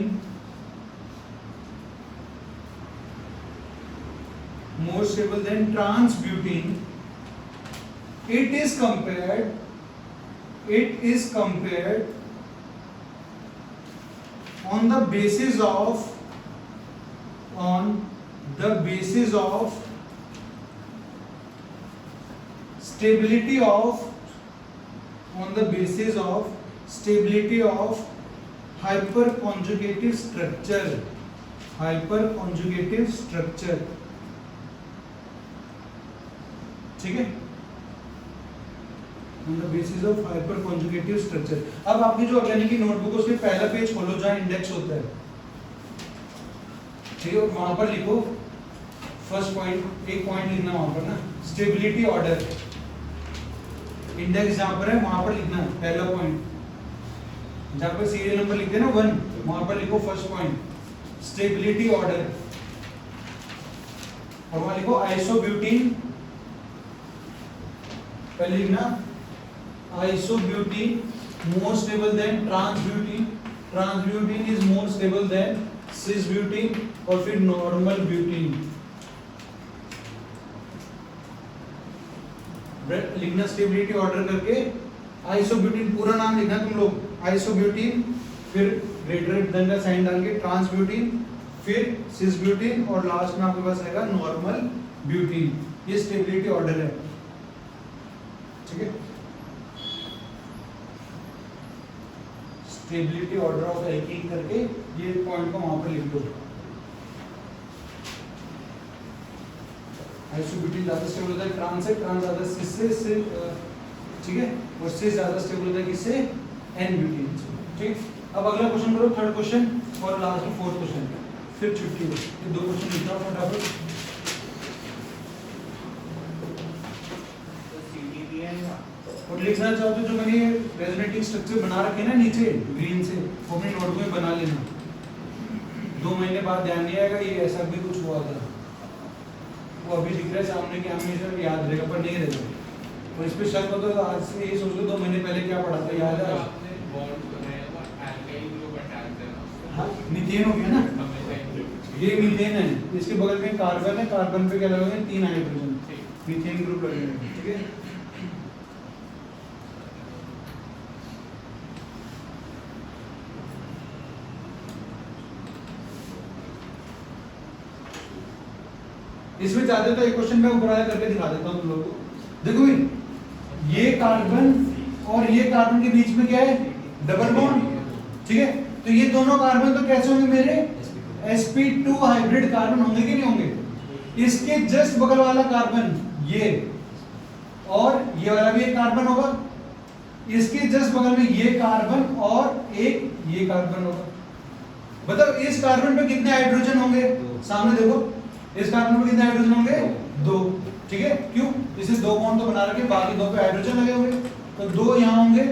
more stable than transbutene. It is compared on the basis of stability of hyperconjugative structure, ठीक है, on the basis of hyper conjugative structure. अब आपकी जो ऑर्गेनिक की नोटबुक है उसमें पहला पेज खोलो जहां इंडेक्स होता है, ठीक है, वहां पर लिखो फर्स्ट पॉइंट, एक पॉइंट लिखना वहां पर ना, स्टेबिलिटी ऑर्डर, इंडेक्स जहां पर है वहां पर लिखना पहला पॉइंट, जहां पर सीरियल नंबर लिखते हैं ना 1, वहां पर लिखो फर्स्ट पॉइंट स्टेबिलिटी ऑर्डर, और वहां लिखो आइसोब्यूटीन, पहले लिखना isobutene more stable than transbutene is more stable than cisbutene, और फिर नॉर्मल ब्यूटीन लिखना स्टेबिलिटी ऑर्डर करके। आइसोब्यूटीन पूरा नाम लिखना तुम लोग, आइसोब्यूटीन, फिर ग्रेटर देन का साइन डाल के ट्रांसब्यूटीन, फिर सिसब्यूटीन, और लास्ट में आपके पास आएगा नॉर्मल ब्यूटीन। ये स्टेबिलिटी ऑर्डर है, ठीक है। स्टेबिलिटी ऑर्डर ऑफ एल्कीन करके ये पॉइंट को वहां पर लिख दो। आइसोब्यूटीन ज्यादा स्टेबल होता है ट्रांस से, ट्रांस ज्यादा सिस से, ठीक है, और सिस ज्यादा स्टेबल होता है किससे? एन ब्यूटीन से, ठीक। अब अगला क्वेश्चन करो, थर्ड क्वेश्चन, और लास्ट में फोर्थ क्वेश्चन, फिर छुट्टी हो। ये दो क्वेश्चन लिखना फटाफट। और लिखना चाहो तो जो मैंने रेजोनेटिंग स्ट्रक्चर बना रखे हैं ना नीचे ग्रीन से, वो अपने नोटबुक में बना लेना। 2 महीने बाद ध्यान नहीं आएगा ये ऐसा भी कुछ हुआ था, वो अभी दिख रहा है सामने कि हमेशा याद रहेगा पर नहीं रहेगा। और इस पे शक हो तो आज से यही सोच लो 2 महीने पहले क्या पढ़ा था, याद है? आपने बॉन्ड बनाया वो एल्काइल ग्रुप अटैच है ना, हाँ, मीथेन हो गया ना, हमेशा ग्रुप ये मीथेन है, इसके बगल में कार्बन है, कार्बन पे क्या लगेंगे 3 हाइड्रोजन, मीथेन ग्रुप लगेगा, ठीक है। इसमें चाहते तो एक क्वेश्चन मैं ऊपर आया करके दिखा देता हूं तुम लोगों को। देखो भाई ये कार्बन और ये कार्बन के बीच में क्या है, डबल बॉन्ड, ठीक है। तो ये दोनों कार्बन तो कैसे होंगे मेरे, sp2 हाइब्रिड कार्बन होंगे कि नहीं होंगे। इसके जस्ट बगल वाला कार्बन ये, और ये वाला भी एक कार्बन होगा, इसके जस्ट बगल में ये कार्बन और एक ये कार्बन होगा। मतलब इस कार्बन पे कितने हाइड्रोजन होंगे, सामने देखो, इस कार्बन पे कितने हाइड्रोजन होंगे, 2, ठीक है। क्यों, इसे 2 बॉन्ड तो बना रखे, बाकी 2 पे हाइड्रोजन लगे होंगे, तो 2 यहाँ होंगे,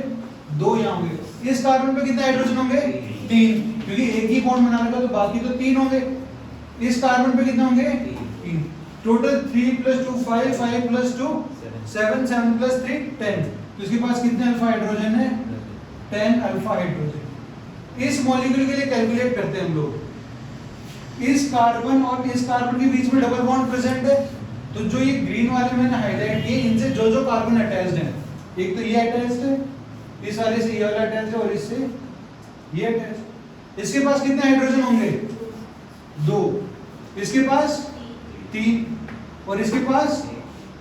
2 यहाँ होंगे। इस कार्बन पे कितने हाइड्रोजन होंगे, 3, क्योंकि एक ही बॉन्ड बना रखा तो बाकी तो 3 होंगे। इस कार्बन पे कितने होंगे, 3। टोटल 3 + 2 5, 5 + 2 7, 7 + 3 10। तो इसके पास कितने अल्फा हाइड्रोजन है, 10 अल्फा हाइड्रोजन। इस मॉलिक्यूल के लिए कैलकुलेट करते हैं हम लोग, इस कार्बन और इस कार्बन के बीच में डबल बॉन्ड प्रेजेंट है, तो जो ये ग्रीन वाले मैंने हाईलाइट किए, इनसे जो जो कार्बन अटैच्ड है, एक तो ये अटैच्ड है, इस वाले से ये वाला अटैच्ड है, और इससे ये अटैच्ड। इसके पास कितने हाइड्रोजन होंगे, 2, इसके पास 3, और इसके पास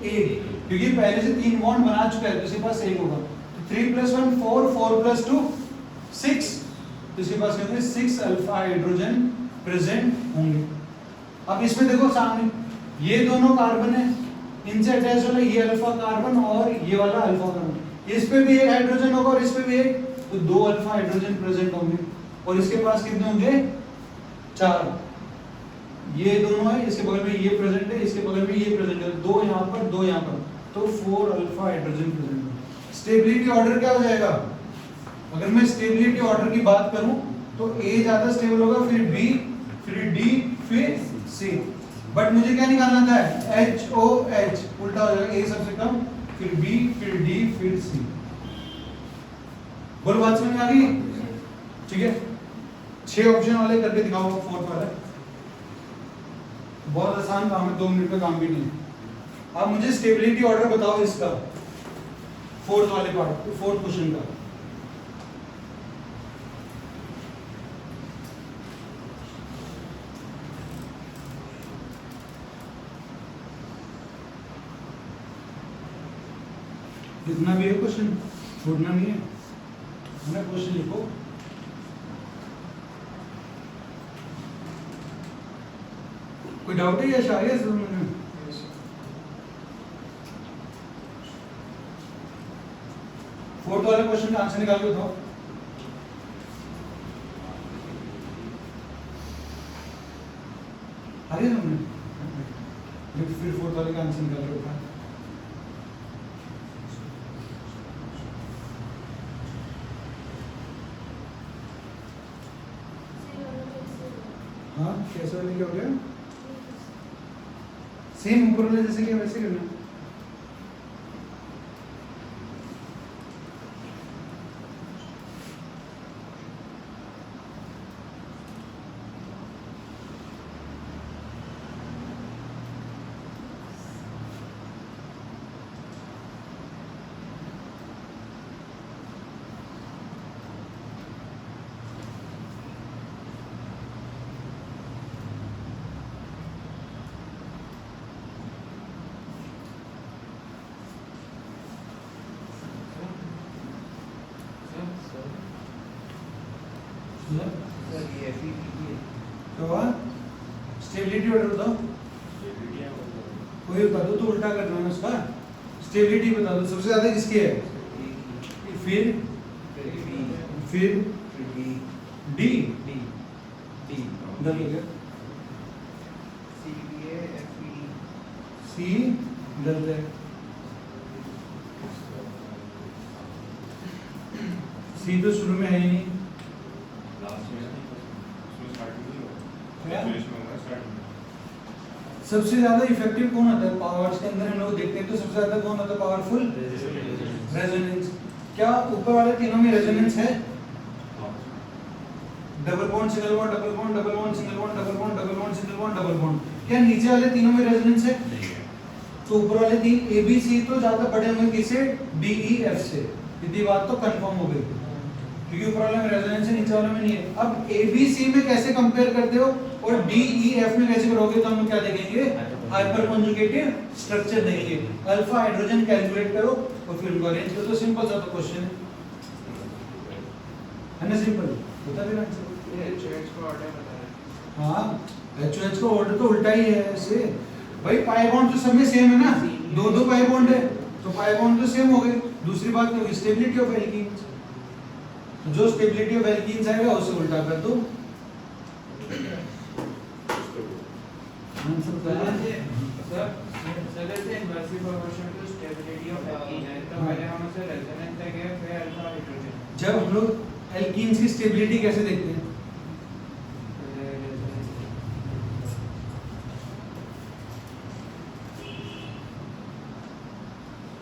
1, क्योंकि पहले से 3 बॉन्ड बना चुका है, तो इसके पास 1 होगा। तो 3 + 1 4, 4 + 2 6, तो इसके पास होंगे 6 अल्फा हाइड्रोजन प्रेजेंट होंगे। अब इसमें देखो सामने ये दोनों कार्बन है, इनसे अटैच वाला ये अल्फा कार्बन और ये वाला अल्फा कार्बन, इस पे भी एक हाइड्रोजन होगा और इस पे भी एक, तो 2 अल्फा हाइड्रोजन प्रेजेंट होंगे। और इसके पास कितने होंगे, 4, ये दोनों है, इसके बगल में ये प्रेजेंट है, इसके बगल में ये प्रेजेंट है, 2 यहाँ पर 2 यहाँ पर, तो 4 अल्फा हाइड्रोजन प्रेजेंट है। स्टेबिलिटी ऑर्डर क्या हो जाएगा, अगर मैं स्टेबिलिटी ऑर्डर की बात करूं तो A ज्यादा स्टेबल होगा, फिर B, फिर D, फिर C। बट मुझे क्या निकालना था, HOH, उल्टा हो जाएगा, A सबसे कम, फिर B, फिर D, फिर C। बोल बात समझ में आ गई, ठीक है। 6 ऑप्शन वाले करके दिखाओ, 4th वाला बहुत आसान काम है, 2 मिनट का काम भी नहीं है। अब मुझे स्टेबिलिटी ऑर्डर बताओ इसका, 4th वाले पार्ट, 4th क्वेश्चन का। लिखना भी है क्वेश्चन, छोड़ना नहीं है, ना क्वेश्चन लिखो। कोई डाउट है या शायद समझ, 4th वाले क्वेश्चन का आंसर निकाल के बताओ। अरे हमने फिर 4th वाले का आंसर निकाल के बताओ। हाँ, कैसे वाले क्या हो गया, सेम ऊपर वाले जैसे क्या वैसे करना। स्टेबिलिटी ऑर्डर बताओ, कोई बता दो तो उल्टा करना है उसका। स्टेबिलिटी बता दो, सबसे ज्यादा किसकी है, फिर डी, गलत हो गया, सी गलत है, सी तो शुरू में है ही नहीं। लास्ट में उसमें स्टार्टिंग नहीं हुआ क्या? फिनिश में होगा स्टार्टिंग में। सबसे ज्यादा इफेक्टिव कौन होता है पावर्स के अंदर? हम लोग देखते हैं तो सबसे ज्यादा कौन होता है पावरफुल? रेजोनेंस। क्या ऊपर वाले तीनों में रेजोनेंस है? Double bond single bond double bond double bond single bond double bond double bond single bond double bond. क्या नीचे वाले तीनों में रेजोनेंस है? नहीं है। तो ऊपर वाले तीन ए बी सी तो ज्यादा बड़े होंगे किससे? डी ई एफ से। इतनी बात तो कंफर्म हो गई क्योंकि ऊपर वाले में रेजोनेंस है, नीचे वाले में नहीं है। अब ए बी सी में कैसे कंपेयर करते हो और डी ई एफ में कैसे करोगे तो हम लोग क्या देखेंगे? हाइपर कॉन्जुगेटिव स्ट्रक्चर देखेंगे। अल्फा हाइड्रोजन कैलकुलेट करो और फिर उनको अरेंज करो। तो सिंपल सा तो क्वेश्चन है ना, सिंपल बता देना आंसर। ये एचओएच का ऑर्डर बता रहे हाँ एचओएच का ऑर्डर तो उल्टा ही है ऐसे भाई। पाई बॉन्ड तो सब में सेम है ना, दो दो पाई बॉन्ड है तो पाई बॉन्ड तो सेम हो गए। दूसरी बात क्या होगी? Stability of alkenes. जो स्टेबिलिटी ऑफ एल्कीन्स आएगा उसे उल्टा कर दो। सर जैसे inversely proportional to stability of alkene है तो पहले हम उसे रेजोनेंस देंगे फिर अल्फा हाइड्रोजन। जब हम लोग एल्कीन्स की स्टेबिलिटी कैसे देखते हैं?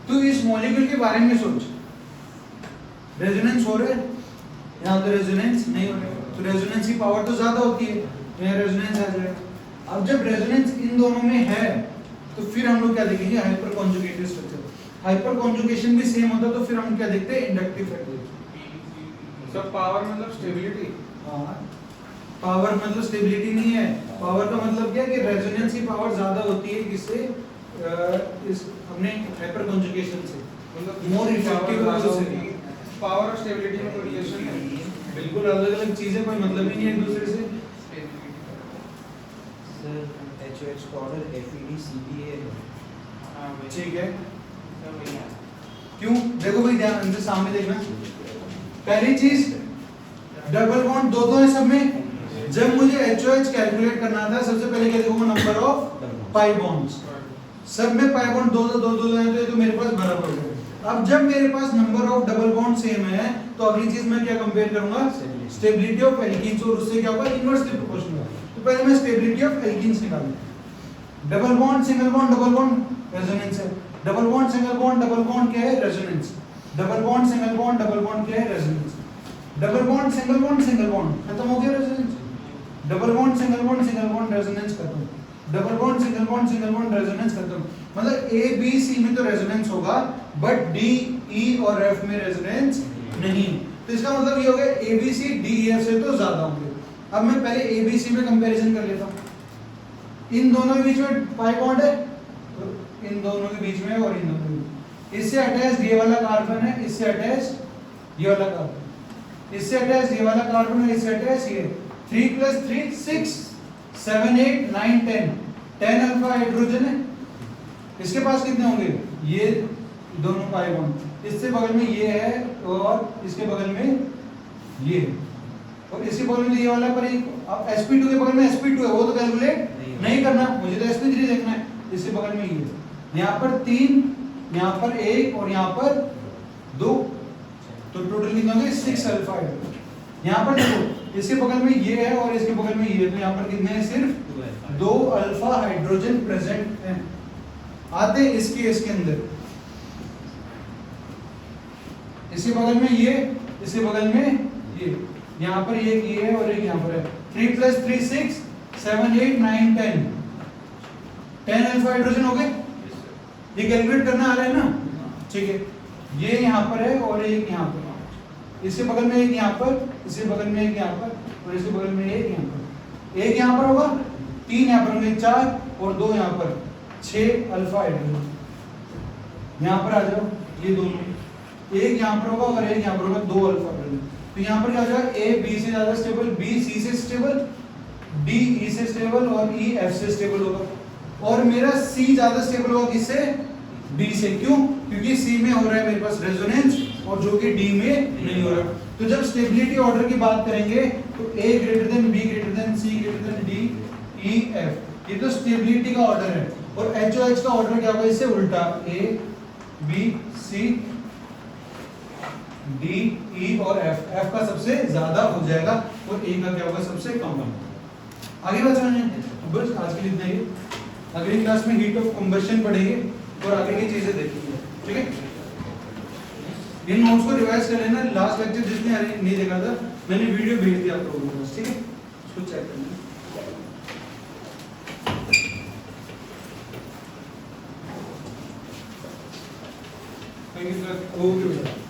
तो इस मॉलिक्यूल के बारे में सोच। रेजोनेंस हो रहा है, यहाँ तो रेजोनेंस नहीं हो रहा है, तो रेजोनेंस की पावर तो ज्यादा होती है तो यहाँ रेजोनेंस आ जाएगा। अब जब रेजोनेंस इन दोनों में है तो फिर हम लोग क्या देखेंगे? Hyper conjugative structure. Hyper conjugation भी सेम होता तो फिर हम क्या देखते हैं? Inductive factor. सब पावर मतलब स्टेबिलिटी। हाँ पावर मतलब स्टेबिलिटी नहीं है। पावर का मतलब क्या है कि रेजोनेंस की पावर ज्यादा होती है किससे? इस अपने हाइपर कॉन्जुगेशन से। मतलब मोर इफेक्टिव से। पावर और स्टेबिलिटी में कोई रिलेशन है? बिल्कुल अलग अलग चीजें, कोई मतलब ही नहीं है एक दूसरे से। सर एचओएच का ऑर्डर एफईडीसीबीए है। हां भाई ठीक है, तो भैया क्यों? देखो भाई ध्यान से सामने देखना। पहली चीज डबल बॉन्ड दो है सब में। जब मुझे एचओएच कैलकुलेट करना था सबसे पहले क्या देखूंगा? Number of pi bonds. सब में पाई बॉन्ड दो है तो ये तो मेरे पास बराबर है। अब जब मेरे पास number of double bond same है तो अगली चीज मैं क्या कंपेयर करूंगा? Stability of alkenes. और उससे क्या होगा? Inversely proportional. तो पहले मैं स्टेबिलिटी ऑफ एल्कीन्स निकालूंगा। Double bond single bond double bond resonance है। Double bond single bond double bond क्या है? Resonance. Double bond single bond double bond क्या है? Resonance. Double bond single bond खत्म हो गया resonance. Double bond single bond resonance खत्म। Double bond single bond resonance खत्म। मतलब ए बी सी में तो रेजोनेंस होगा बट डी ई और एफ में रेजोनेंस नहीं। तो इसका मतलब ये हो गया A B C D E F से तो ज्यादा होंगे। अब मैं पहले ए बी सी में कंपैरिजन कर लेता हूं। इन दोनों के बीच में पाई बॉन्ड है तो इन दोनों के बीच में और इन दोनों के बीच। इससे अटैच्ड ये वाला कार्बन है, इससे अटैच्ड ये वाला कार्बन, इससे अटैच्ड ये वाला कार्बन है, इससे अटैच्ड ये 3 + 3 6 7 8 9 10 अल्फा हाइड्रोजन है। इसके पास कितने होंगे? ये दोनों पाई बॉन्ड। इससे बगल में ये है और इसके बगल में ये है और इसके बगल में ये वाला पर एक। अब sp2 के बगल में sp2 है वो तो कैलकुलेट नहीं करना, मुझे तो sp3 देखना है। इसके बगल में ये, यहाँ पर 3, यहाँ पर 1 और यहाँ पर 2, तो टोटल कितना होंगे? 6 अल्फा हाइड्रोजन। यहाँ पर देखो इसके बगल में ये है और इसके बगल में ये है तो यहाँ पर कितने हैं? सिर्फ 2 अल्फा हाइड्रोजन प्रेजेंट हैं। आते इसके अंदर इसके बगल में ये, इसके बगल में ये, यहाँ पर एक ये है और एक यहाँ पर है। 3 + 3 6 7 8 9 10 अल्फा हाइड्रोजन हो गए। ये कैलकुलेट करना आ रहा है ना? ठीक है, ये यहाँ पर है और एक यहाँ पर, इसके बगल में एक यहाँ पर, इसके बगल में एक यहाँ पर और इसके बगल में एक यहाँ पर। एक यहाँ पर होगा, 3 यहाँ पर होंगे, 4 और 2 यहाँ पर, 6 अल्फा हाइड्रोजन। यहाँ पर आ जाओ, ये दोनों, एक यहाँ पर होगा और एक यहाँ पर होगा, 2 अल्फा हाइड्रोजन। तो यहाँ पर क्या हो जाएगा? ए बी से ज्यादा स्टेबल, बी सी से स्टेबल, डी ई से स्टेबल और ई एफ से स्टेबल होगा। और मेरा सी ज्यादा स्टेबल होगा किससे? डी से। क्यों? क्योंकि सी में हो रहा है मेरे पास रेजोनेंस और जो कि डी में नहीं हो रहा। तो जब स्टेबिलिटी ऑर्डर की बात करेंगे तो A greater than B greater than C greater than D E F, ये तो स्टेबिलिटी का ऑर्डर है। और एच ओ एच का ऑर्डर क्या होगा? इससे उल्टा, ए बी सी डी ई और एफ, एफ का सबसे ज्यादा हो जाएगा और ए का क्या होगा, सबसे कम होगा। आगे बात समझ में? बस आज के लिए इतना ही। अगली क्लास में हीट ऑफ कंबशन पढ़ेंगे और आगे की चीजें देखेंगे, ठीक है। इन नोट्स को रिवाइज कर लेना। लास्ट लेक्चर जिसने नहीं देखा था मैंने वीडियो भेज दिया आप लोगों को, ठीक है, उसको चेक करना। ओके।